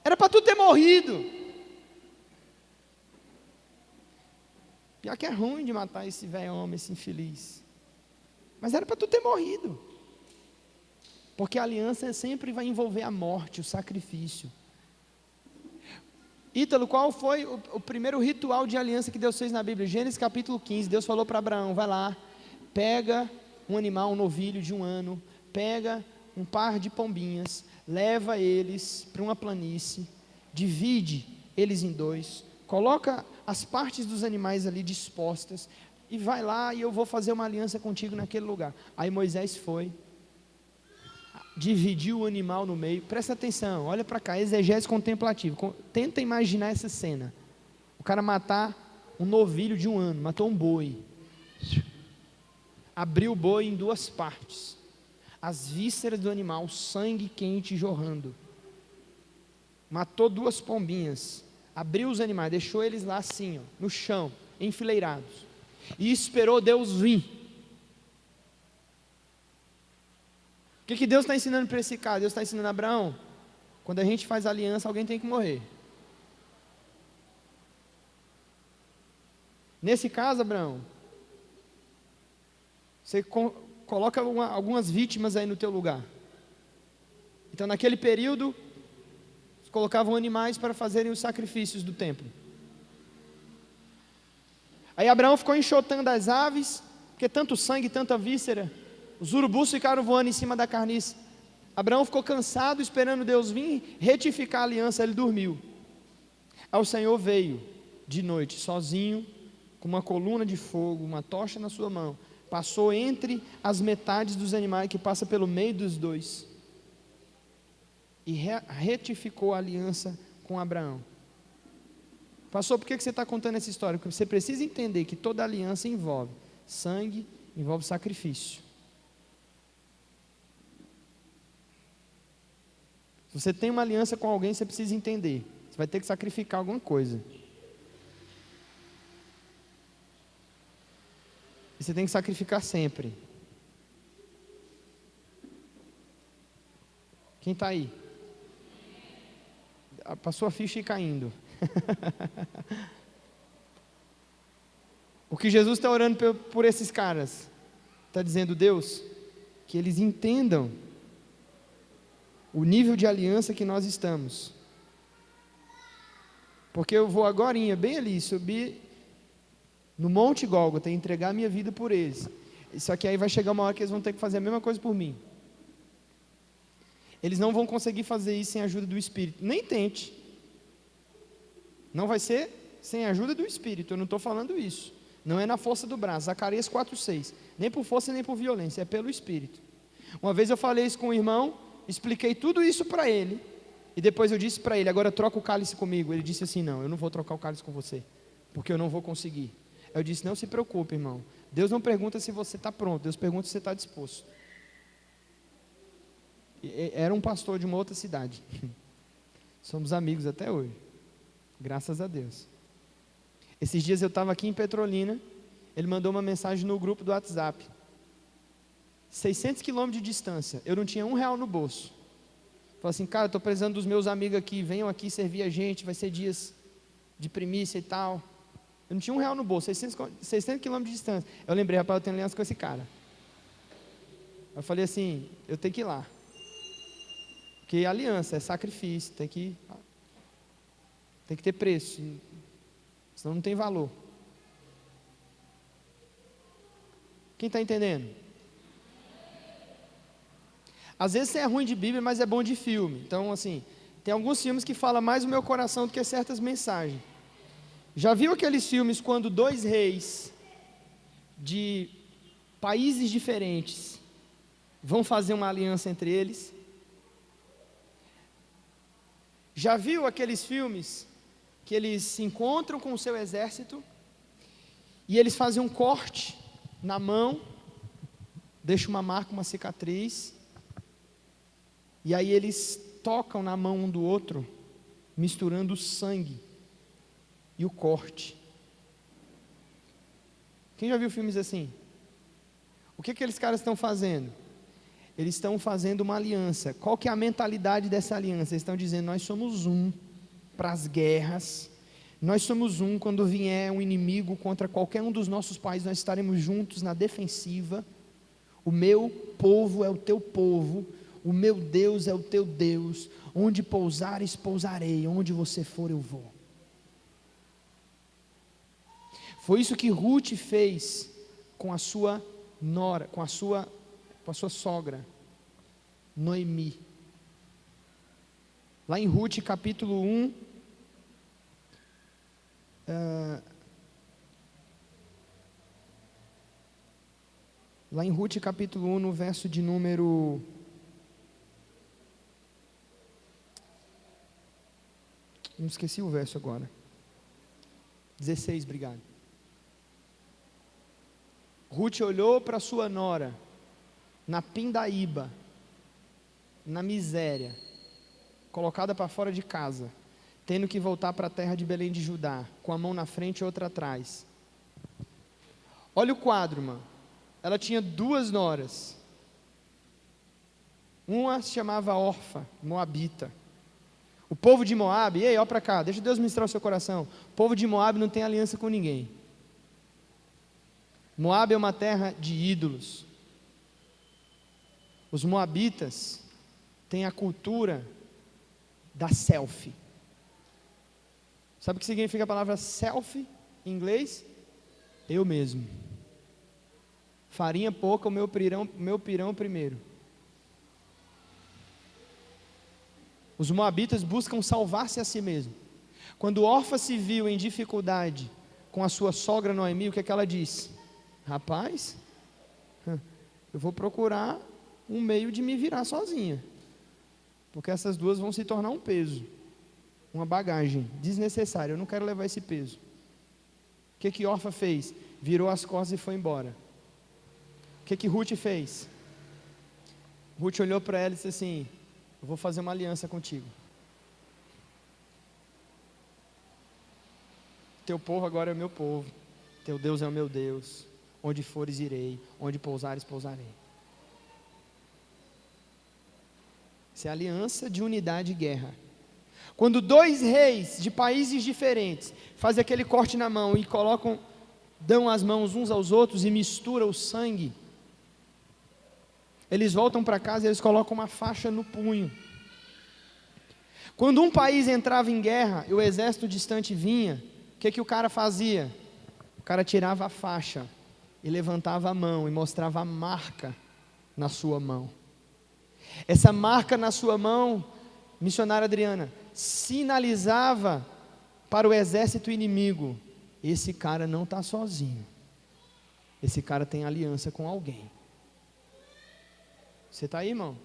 Speaker 1: Era para tu ter morrido. Pior que é ruim de matar esse velho homem, esse infeliz. Mas era para tu ter morrido. Porque a aliança sempre vai envolver a morte, o sacrifício. Ítalo, qual foi o primeiro ritual de aliança que Deus fez na Bíblia? Gênesis capítulo 15, Deus falou para Abraão, vai lá, pega um animal, um novilho de 1 ano, pega um par de pombinhas, leva eles para uma planície, divide eles em 2, coloca as partes dos animais ali dispostas, e vai lá e eu vou fazer uma aliança contigo naquele lugar. Aí Moisés foi, dividiu o animal no meio, presta atenção, olha para cá, exegese contemplativo, tenta imaginar essa cena, o cara matar um novilho de 1 ano, matou um boi, abriu o boi em 2 partes, as vísceras do animal, sangue quente jorrando, matou 2 pombinhas, abriu os animais, deixou eles lá assim, ó, no chão, enfileirados, e esperou Deus vir. O que Deus está ensinando para esse cara? Deus está ensinando a Abraão: quando a gente faz aliança, alguém tem que morrer. Nesse caso, Abraão, você coloca algumas vítimas aí no teu lugar. Então, naquele período, colocavam animais para fazerem os sacrifícios do templo. Aí Abraão ficou enxotando as aves, porque tanto sangue, tanta víscera, os urubus ficaram voando em cima da carniça. Abraão ficou cansado, esperando Deus vir retificar a aliança. Ele dormiu. Aí o Senhor veio de noite, sozinho, com uma coluna de fogo, uma tocha na sua mão, passou entre as metades dos animais, que passa pelo meio dos dois, e retificou a aliança com Abraão. Pastor, por que você está contando essa história? Porque você precisa entender que toda aliança envolve sangue, envolve sacrifício. Se você tem uma aliança com alguém, você precisa entender, você vai ter que sacrificar alguma coisa. E você tem que sacrificar sempre. Quem está aí? Passou a ficha e caindo. O que Jesus está orando por esses caras, está dizendo: Deus, que eles entendam o nível de aliança que nós estamos. Porque eu vou agorinha, bem ali, subir no Monte Gólgota e entregar a minha vida por eles. Só que aí vai chegar uma hora que eles vão ter que fazer a mesma coisa por mim. Eles não vão conseguir fazer isso sem a ajuda do Espírito. Nem tente. Não vai ser sem a ajuda do Espírito. Eu não estou falando isso. Não é na força do braço. Zacarias 4,6. Nem por força nem por violência. É pelo Espírito. Uma vez eu falei isso com um irmão, expliquei tudo isso para ele. E depois eu disse para ele: agora troca o cálice comigo. Ele disse assim: não, eu não vou trocar o cálice com você, porque eu não vou conseguir. Eu disse: não se preocupe, irmão. Deus não pergunta se você está pronto. Deus pergunta se você está disposto. Era um pastor de uma outra cidade. Somos amigos até hoje. Graças a Deus. Esses dias eu estava aqui em Petrolina. Ele mandou uma mensagem no grupo do WhatsApp. 600 quilômetros de distância. Eu não tinha R$1 no bolso. Falei assim: cara, estou precisando dos meus amigos aqui. Venham aqui servir a gente. Vai ser dias de primícia e tal. Eu não tinha R$1 no bolso. 600 quilômetros de distância. Eu lembrei: rapaz, eu tenho aliança com esse cara. Eu falei assim: eu tenho que ir lá. Porque aliança é sacrifício, tem que ter preço, senão não tem valor. Quem está entendendo? Às vezes você é ruim de Bíblia, mas é bom de filme. Então, assim, tem alguns filmes que falam mais o meu coração do que certas mensagens. Já viu aqueles filmes quando dois reis de países diferentes vão fazer uma aliança entre eles? Já viu aqueles filmes que eles se encontram com o seu exército e eles fazem um corte na mão, deixam uma marca, uma cicatriz, e aí eles tocam na mão um do outro, misturando o sangue e o corte. Quem já viu filmes assim? O que aqueles caras estão fazendo? Eles estão fazendo uma aliança. Qual que é a mentalidade dessa aliança? Eles estão dizendo: nós somos um para as guerras, nós somos um quando vier um inimigo contra qualquer um dos nossos países, nós estaremos juntos na defensiva. O meu povo é o teu povo, o meu Deus é o teu Deus, onde pousares, pousarei, onde você for, eu vou. Foi isso que Ruth fez com a sua nora, com a sua sogra, Noemi. Lá em Ruth capítulo 1, lá em Ruth capítulo 1, no verso de número 16, obrigado. Ruth olhou para sua nora, na pindaíba, na miséria, colocada para fora de casa, tendo que voltar para a terra de Belém de Judá, com a mão na frente e outra atrás. Olha o quadro, mano. Ela tinha 2 noras. Uma se chamava Orfa, moabita. O povo de Moabe, ei, olha para cá, deixa Deus ministrar o seu coração. O povo de Moabe não tem aliança com ninguém. Moabe é uma terra de ídolos. Os moabitas têm a cultura da selfie. Sabe o que significa a palavra selfie em inglês? Eu mesmo. Farinha pouca, o meu pirão primeiro. Os moabitas buscam salvar-se a si mesmo. Quando Orfa se viu em dificuldade com a sua sogra Noemi, o que é que ela disse? Rapaz, eu vou procurar um meio de me virar sozinha, porque essas duas vão se tornar um peso, uma bagagem desnecessária, eu não quero levar esse peso. O que Orfa fez? Virou as costas e foi embora. O que Ruth fez? Ruth olhou para ela e disse assim: eu vou fazer uma aliança contigo. Teu povo agora é o meu povo, teu Deus é o meu Deus. Onde fores irei, onde pousares pousarei. Isso é aliança de unidade e guerra. Quando 2 reis de países diferentes fazem aquele corte na mão e dão as mãos uns aos outros e misturam o sangue, eles voltam para casa e eles colocam uma faixa no punho. Quando um país entrava em guerra e o exército distante vinha, o que o cara fazia? O cara tirava a faixa e levantava a mão e mostrava a marca na sua mão. Essa marca na sua mão, missionária Adriana, sinalizava para o exército inimigo: esse cara não está sozinho, esse cara tem aliança com alguém. Você está aí, irmão?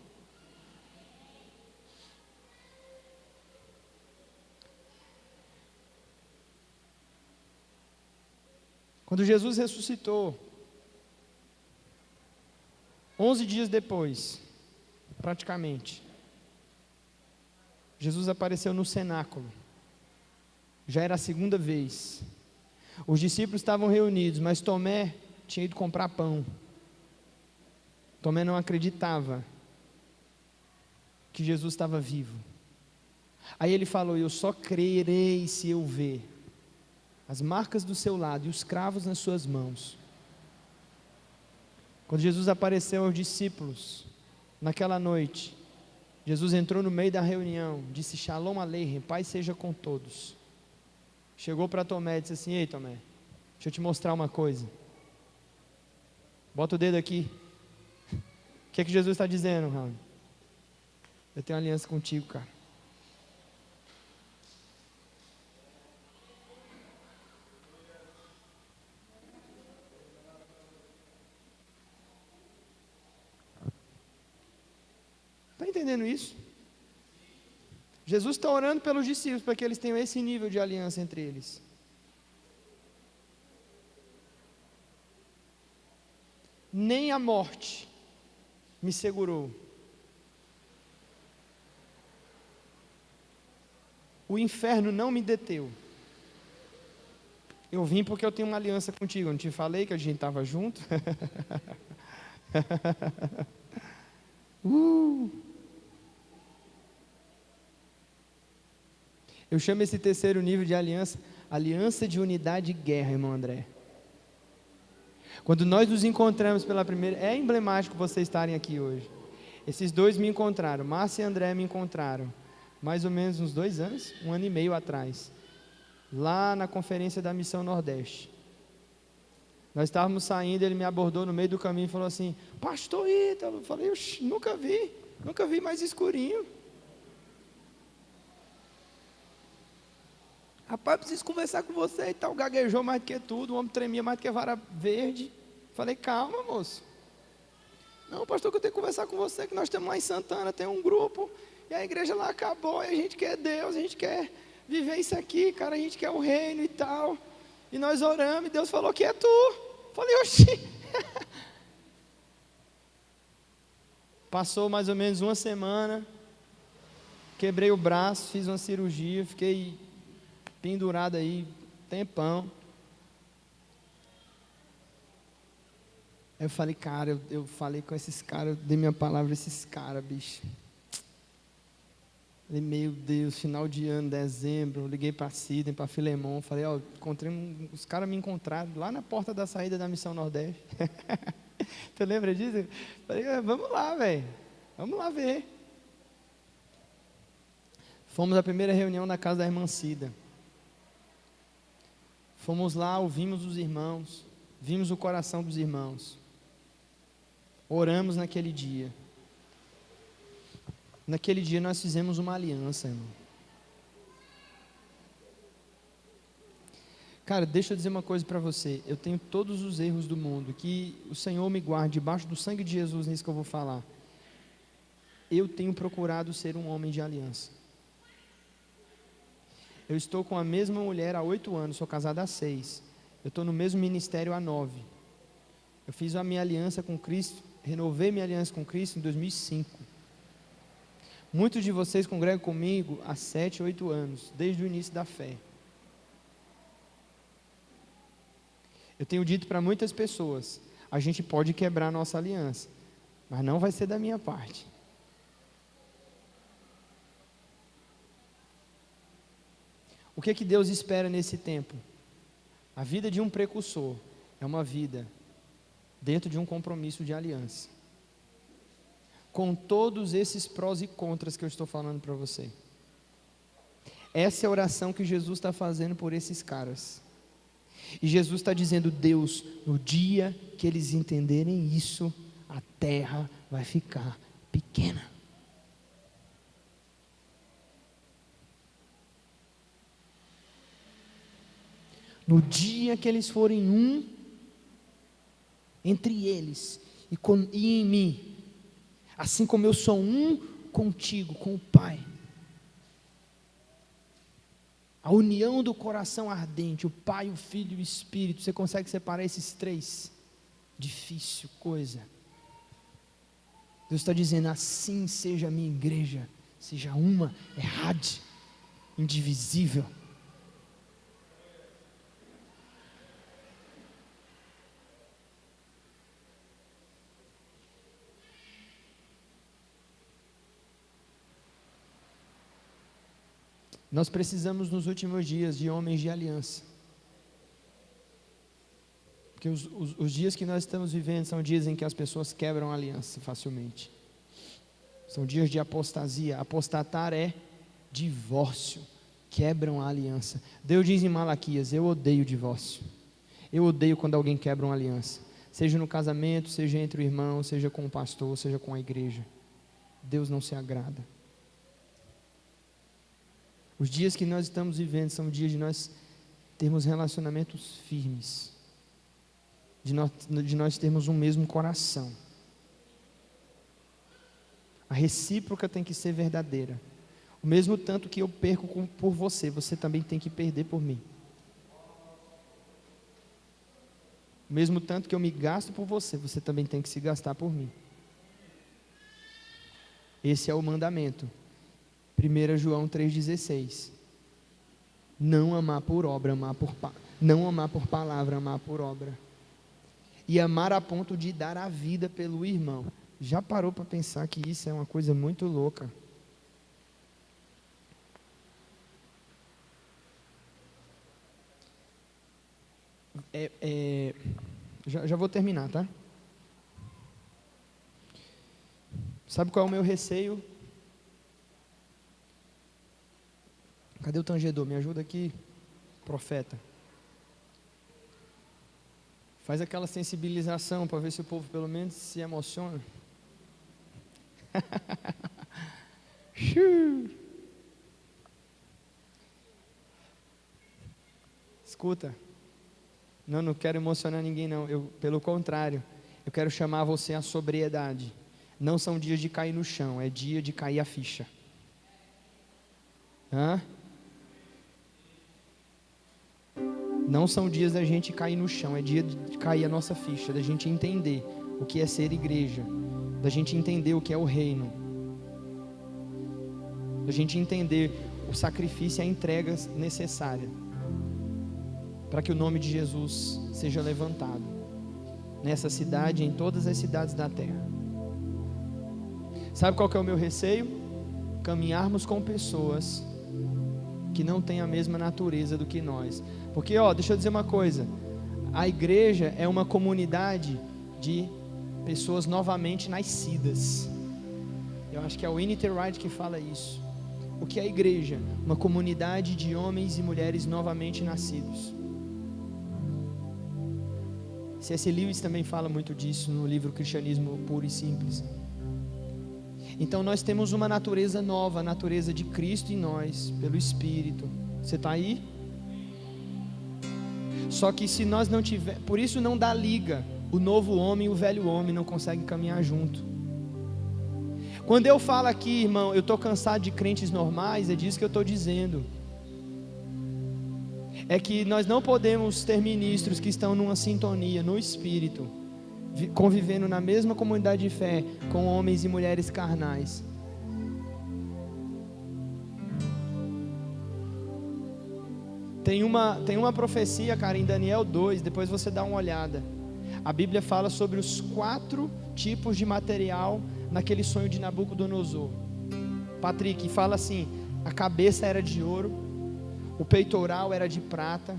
Speaker 1: Quando Jesus ressuscitou, 11 dias depois, praticamente, Jesus apareceu no cenáculo. Já era a 2ª vez. Os discípulos estavam reunidos, mas Tomé tinha ido comprar pão. Tomé não acreditava que Jesus estava vivo. Aí ele falou: eu só crerei se eu ver as marcas do seu lado e os cravos nas suas mãos. Quando Jesus apareceu aos discípulos, naquela noite, Jesus entrou no meio da reunião, disse: Shalom Aleichem, paz seja com todos. Chegou para Tomé e disse assim: ei Tomé, deixa eu te mostrar uma coisa. Bota o dedo aqui. O que Jesus está dizendo, Raul? Eu tenho aliança contigo, cara. Está entendendo isso? Jesus está orando pelos discípulos para que eles tenham esse nível de aliança entre eles. Nem a morte me segurou. O inferno não me deteu. Eu vim porque eu tenho uma aliança contigo. Eu não te falei que a gente estava junto? Eu chamo esse terceiro nível de aliança, aliança de unidade e guerra, irmão André. Quando nós nos encontramos pela primeira, é emblemático vocês estarem aqui hoje. Esses dois me encontraram, Márcia e André me encontraram, mais ou menos uns 2 anos, 1 ano e meio atrás, lá na conferência da Missão Nordeste. Nós estávamos saindo, ele me abordou no meio do caminho e falou assim: Pastor Ítalo. Eu falei: nunca vi mais escurinho. Rapaz, preciso conversar com você e tal. Gaguejou mais do que tudo, o homem tremia mais do que vara verde. Falei: calma, moço. Não, pastor, que eu tenho que conversar com você, que nós estamos lá em Santana, tem um grupo, e a igreja lá acabou, e a gente quer Deus, a gente quer viver isso aqui, cara, a gente quer o reino e tal. E nós oramos, e Deus falou que é tu. Falei: oxi. Passou mais ou menos uma semana, quebrei o braço, fiz uma cirurgia, fiquei pendurado aí tempão. Aí eu falei, cara, eu falei com esses caras, eu dei minha palavra a esses caras, bicho. Falei, meu Deus, final de ano, dezembro, eu liguei para Sidney, para Filemon, falei, ó, os caras me encontraram lá na porta da saída da Missão Nordeste. Tu lembra disso? Falei, vamos lá, velho, vamos lá ver. Fomos à primeira reunião na casa da irmã Cida. Fomos lá, ouvimos os irmãos, vimos o coração dos irmãos. Oramos naquele dia. Naquele dia nós fizemos uma aliança, irmão. Cara, deixa eu dizer uma coisa para você. Eu tenho todos os erros do mundo. Que o Senhor me guarde debaixo do sangue de Jesus nisso que eu vou falar. Eu tenho procurado ser um homem de aliança. Eu estou com a mesma mulher há 8 anos, sou casado há 6. Eu estou no mesmo ministério há 9. Eu fiz a minha aliança com Cristo, renovei minha aliança com Cristo em 2005. Muitos de vocês congregam comigo há 7, 8 anos, desde o início da fé. Eu tenho dito para muitas pessoas, a gente pode quebrar a nossa aliança, mas não vai ser da minha parte. O que Deus espera nesse tempo? A vida de um precursor é uma vida dentro de um compromisso de aliança. Com todos esses prós e contras que eu estou falando para você. Essa é a oração que Jesus está fazendo por esses caras. E Jesus está dizendo, Deus, no dia que eles entenderem isso, a terra vai ficar pequena. No dia que eles forem um entre eles e em mim, assim como eu sou um contigo, com o Pai. A união do coração ardente, o Pai, o Filho e o Espírito. Você consegue separar esses três? Difícil coisa. Deus está dizendo, assim seja a minha igreja, seja uma, errade, indivisível. Nós precisamos nos últimos dias de homens de aliança. Porque os dias que nós estamos vivendo são dias em que as pessoas quebram a aliança facilmente. São dias de apostasia. Apostatar é divórcio. Quebram a aliança. Deus diz em Malaquias, eu odeio divórcio. Eu odeio quando alguém quebra uma aliança. Seja no casamento, seja entre o irmão, seja com o pastor, seja com a igreja. Deus não se agrada. Os dias que nós estamos vivendo são dias de nós termos relacionamentos firmes, de nós termos um mesmo coração. A recíproca tem que ser verdadeira. O mesmo tanto que eu perco por você, você também tem que perder por mim. O mesmo tanto que eu me gasto por você, você também tem que se gastar por mim. Esse é o mandamento. 1 João 3,16. Não amar por obra, não amar por palavra, amar por obra. E amar a ponto de dar a vida pelo irmão. Já parou para pensar que isso é uma coisa muito louca? Já vou terminar, tá? Sabe qual é o meu receio? Cadê o tangedor? Me ajuda aqui, profeta. Faz aquela sensibilização para ver se o povo pelo menos se emociona. Escuta, não quero emocionar ninguém não, pelo contrário, eu quero chamar você à sobriedade. Não são dias de cair no chão, é dia de cair a ficha. Não são dias da gente cair no chão, é dia de cair a nossa ficha, da gente entender o que é ser igreja, da gente entender o que é o reino. a gente entender o sacrifício e a entrega necessária para que o nome de Jesus seja levantado nessa cidade e em todas as cidades da terra. Sabe qual que é o meu receio? Caminharmos com pessoas que não têm a mesma natureza do que nós. Porque, deixa eu dizer uma coisa, a igreja é uma comunidade de pessoas novamente nascidas. Eu acho que é o Winter Wright que fala isso. O que é a igreja? Uma comunidade de homens e mulheres novamente nascidos. C.S. Lewis também fala muito disso no livro Cristianismo Puro e Simples. Então nós temos uma natureza nova, a natureza de Cristo em nós, pelo Espírito. Você está aí? Só que se nós não tiver, por isso não dá liga. O novo homem e o velho homem não conseguem caminhar junto. Quando eu falo aqui, irmão, eu estou cansado de crentes normais, é disso que eu estou dizendo. É que nós não podemos ter ministros que estão numa sintonia, no Espírito, convivendo na mesma comunidade de fé, com homens e mulheres carnais. Tem uma profecia, cara, em Daniel 2, depois você dá uma olhada. A Bíblia fala sobre os 4 tipos de material naquele sonho de Nabucodonosor. Patrick, fala assim: a cabeça era de ouro, o peitoral era de prata,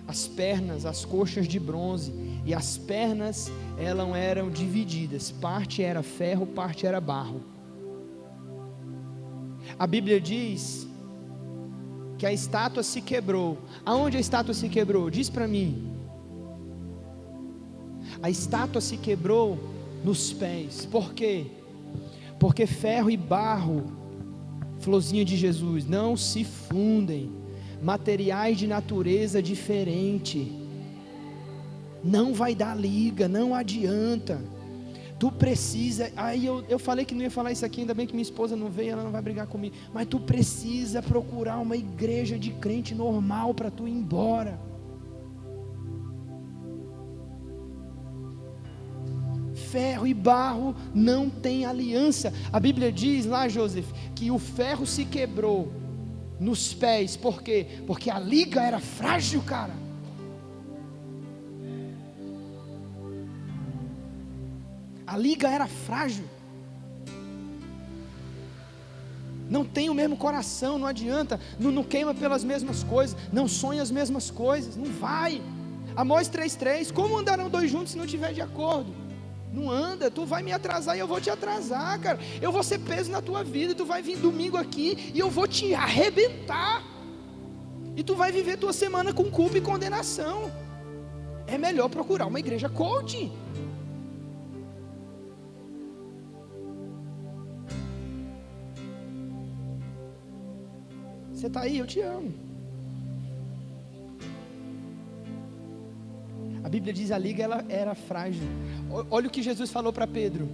Speaker 1: as pernas, as coxas de bronze, e as pernas eram divididas, parte era ferro, parte era barro. A Bíblia diz que a estátua se quebrou. Aonde a estátua se quebrou? Diz para mim. A estátua se quebrou nos pés. Por quê? Porque ferro e barro, florzinha de Jesus, não se fundem. Materiais de natureza diferente. Não vai dar liga, não adianta. Tu precisa, aí eu falei que não ia falar isso aqui, ainda bem que minha esposa não veio, ela não vai brigar comigo. Mas tu precisa procurar uma igreja de crente normal para tu ir embora. Ferro e barro não tem aliança. A Bíblia diz lá, Joseph, que o ferro se quebrou nos pés. Por quê? Porque a liga era frágil, cara. A liga era frágil. Não tem o mesmo coração, não adianta. Não queima pelas mesmas coisas, não sonha as mesmas coisas, não vai. Amós 3:3, como andarão 2 juntos se não tiver de acordo? Não anda, tu vai me atrasar e eu vou te atrasar, cara. Eu vou ser peso na tua vida, tu vai vir domingo aqui e eu vou te arrebentar. E tu vai viver tua semana com culpa e condenação. É melhor procurar uma igreja coach. Você está aí? Eu te amo. A Bíblia diz a liga ela era frágil. Olha o que Jesus falou para Pedro.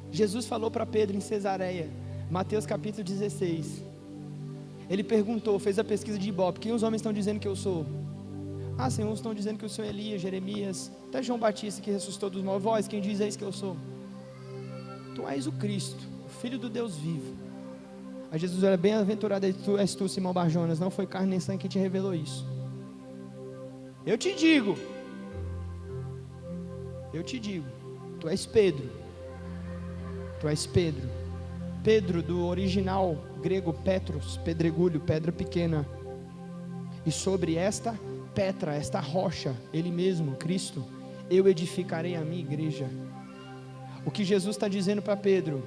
Speaker 1: Jesus falou para Pedro em Cesareia, Mateus capítulo 16. Ele perguntou, fez a pesquisa de Ibope: quem os homens estão dizendo que eu sou? Ah, Senhor, uns estão dizendo que o Senhor é Elias, Jeremias, até João Batista que ressuscitou dos mortos. Vós, quem diz que eu sou? Tu és o Cristo, Filho do Deus vivo. Aí Jesus era bem-aventurado, és tu, Simão Barjonas, não foi carne nem sangue que te revelou isso. Eu te digo, tu és Pedro. Tu és Pedro. Pedro do original grego Petros, pedregulho, pedra pequena. E sobre esta Petra, esta rocha, Ele mesmo, Cristo, eu edificarei a minha igreja. O que Jesus está dizendo para Pedro?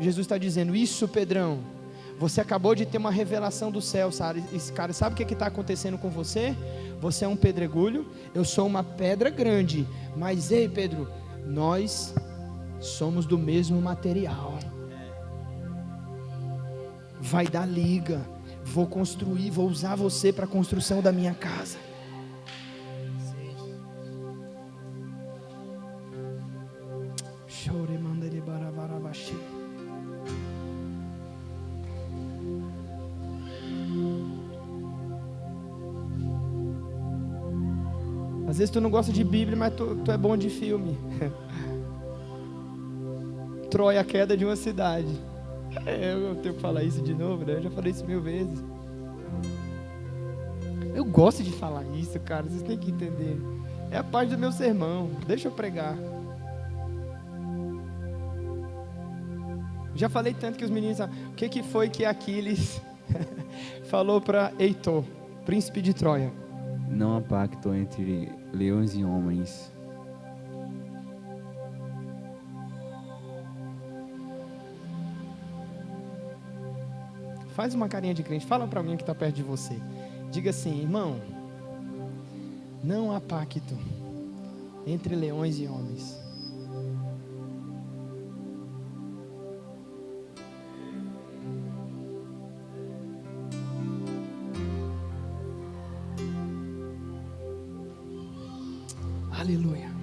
Speaker 1: Jesus está dizendo: isso, Pedrão, você acabou de ter uma revelação do céu, sabe? Cara, sabe o que está acontecendo com você? Você é um pedregulho, eu sou uma pedra grande, mas ei, Pedro, nós somos do mesmo material. Vai dar liga, vou construir, vou usar você para a construção da minha casa. Às vezes tu não gosta de Bíblia, mas tu é bom de filme. Troia, a queda de uma cidade. Eu tenho que falar isso de novo, né? Eu já falei isso 1000 vezes. Eu gosto de falar isso, cara, vocês têm que entender. É a parte do meu sermão, deixa eu pregar. Já falei tanto que os meninos... O que foi que Aquiles falou para Heitor, príncipe de Troia?
Speaker 2: Não há pacto entre leões e homens.
Speaker 1: Faz uma carinha de crente, fala para mim que está perto de você. Diga assim, irmão, não há pacto entre leões e homens. Aleluia.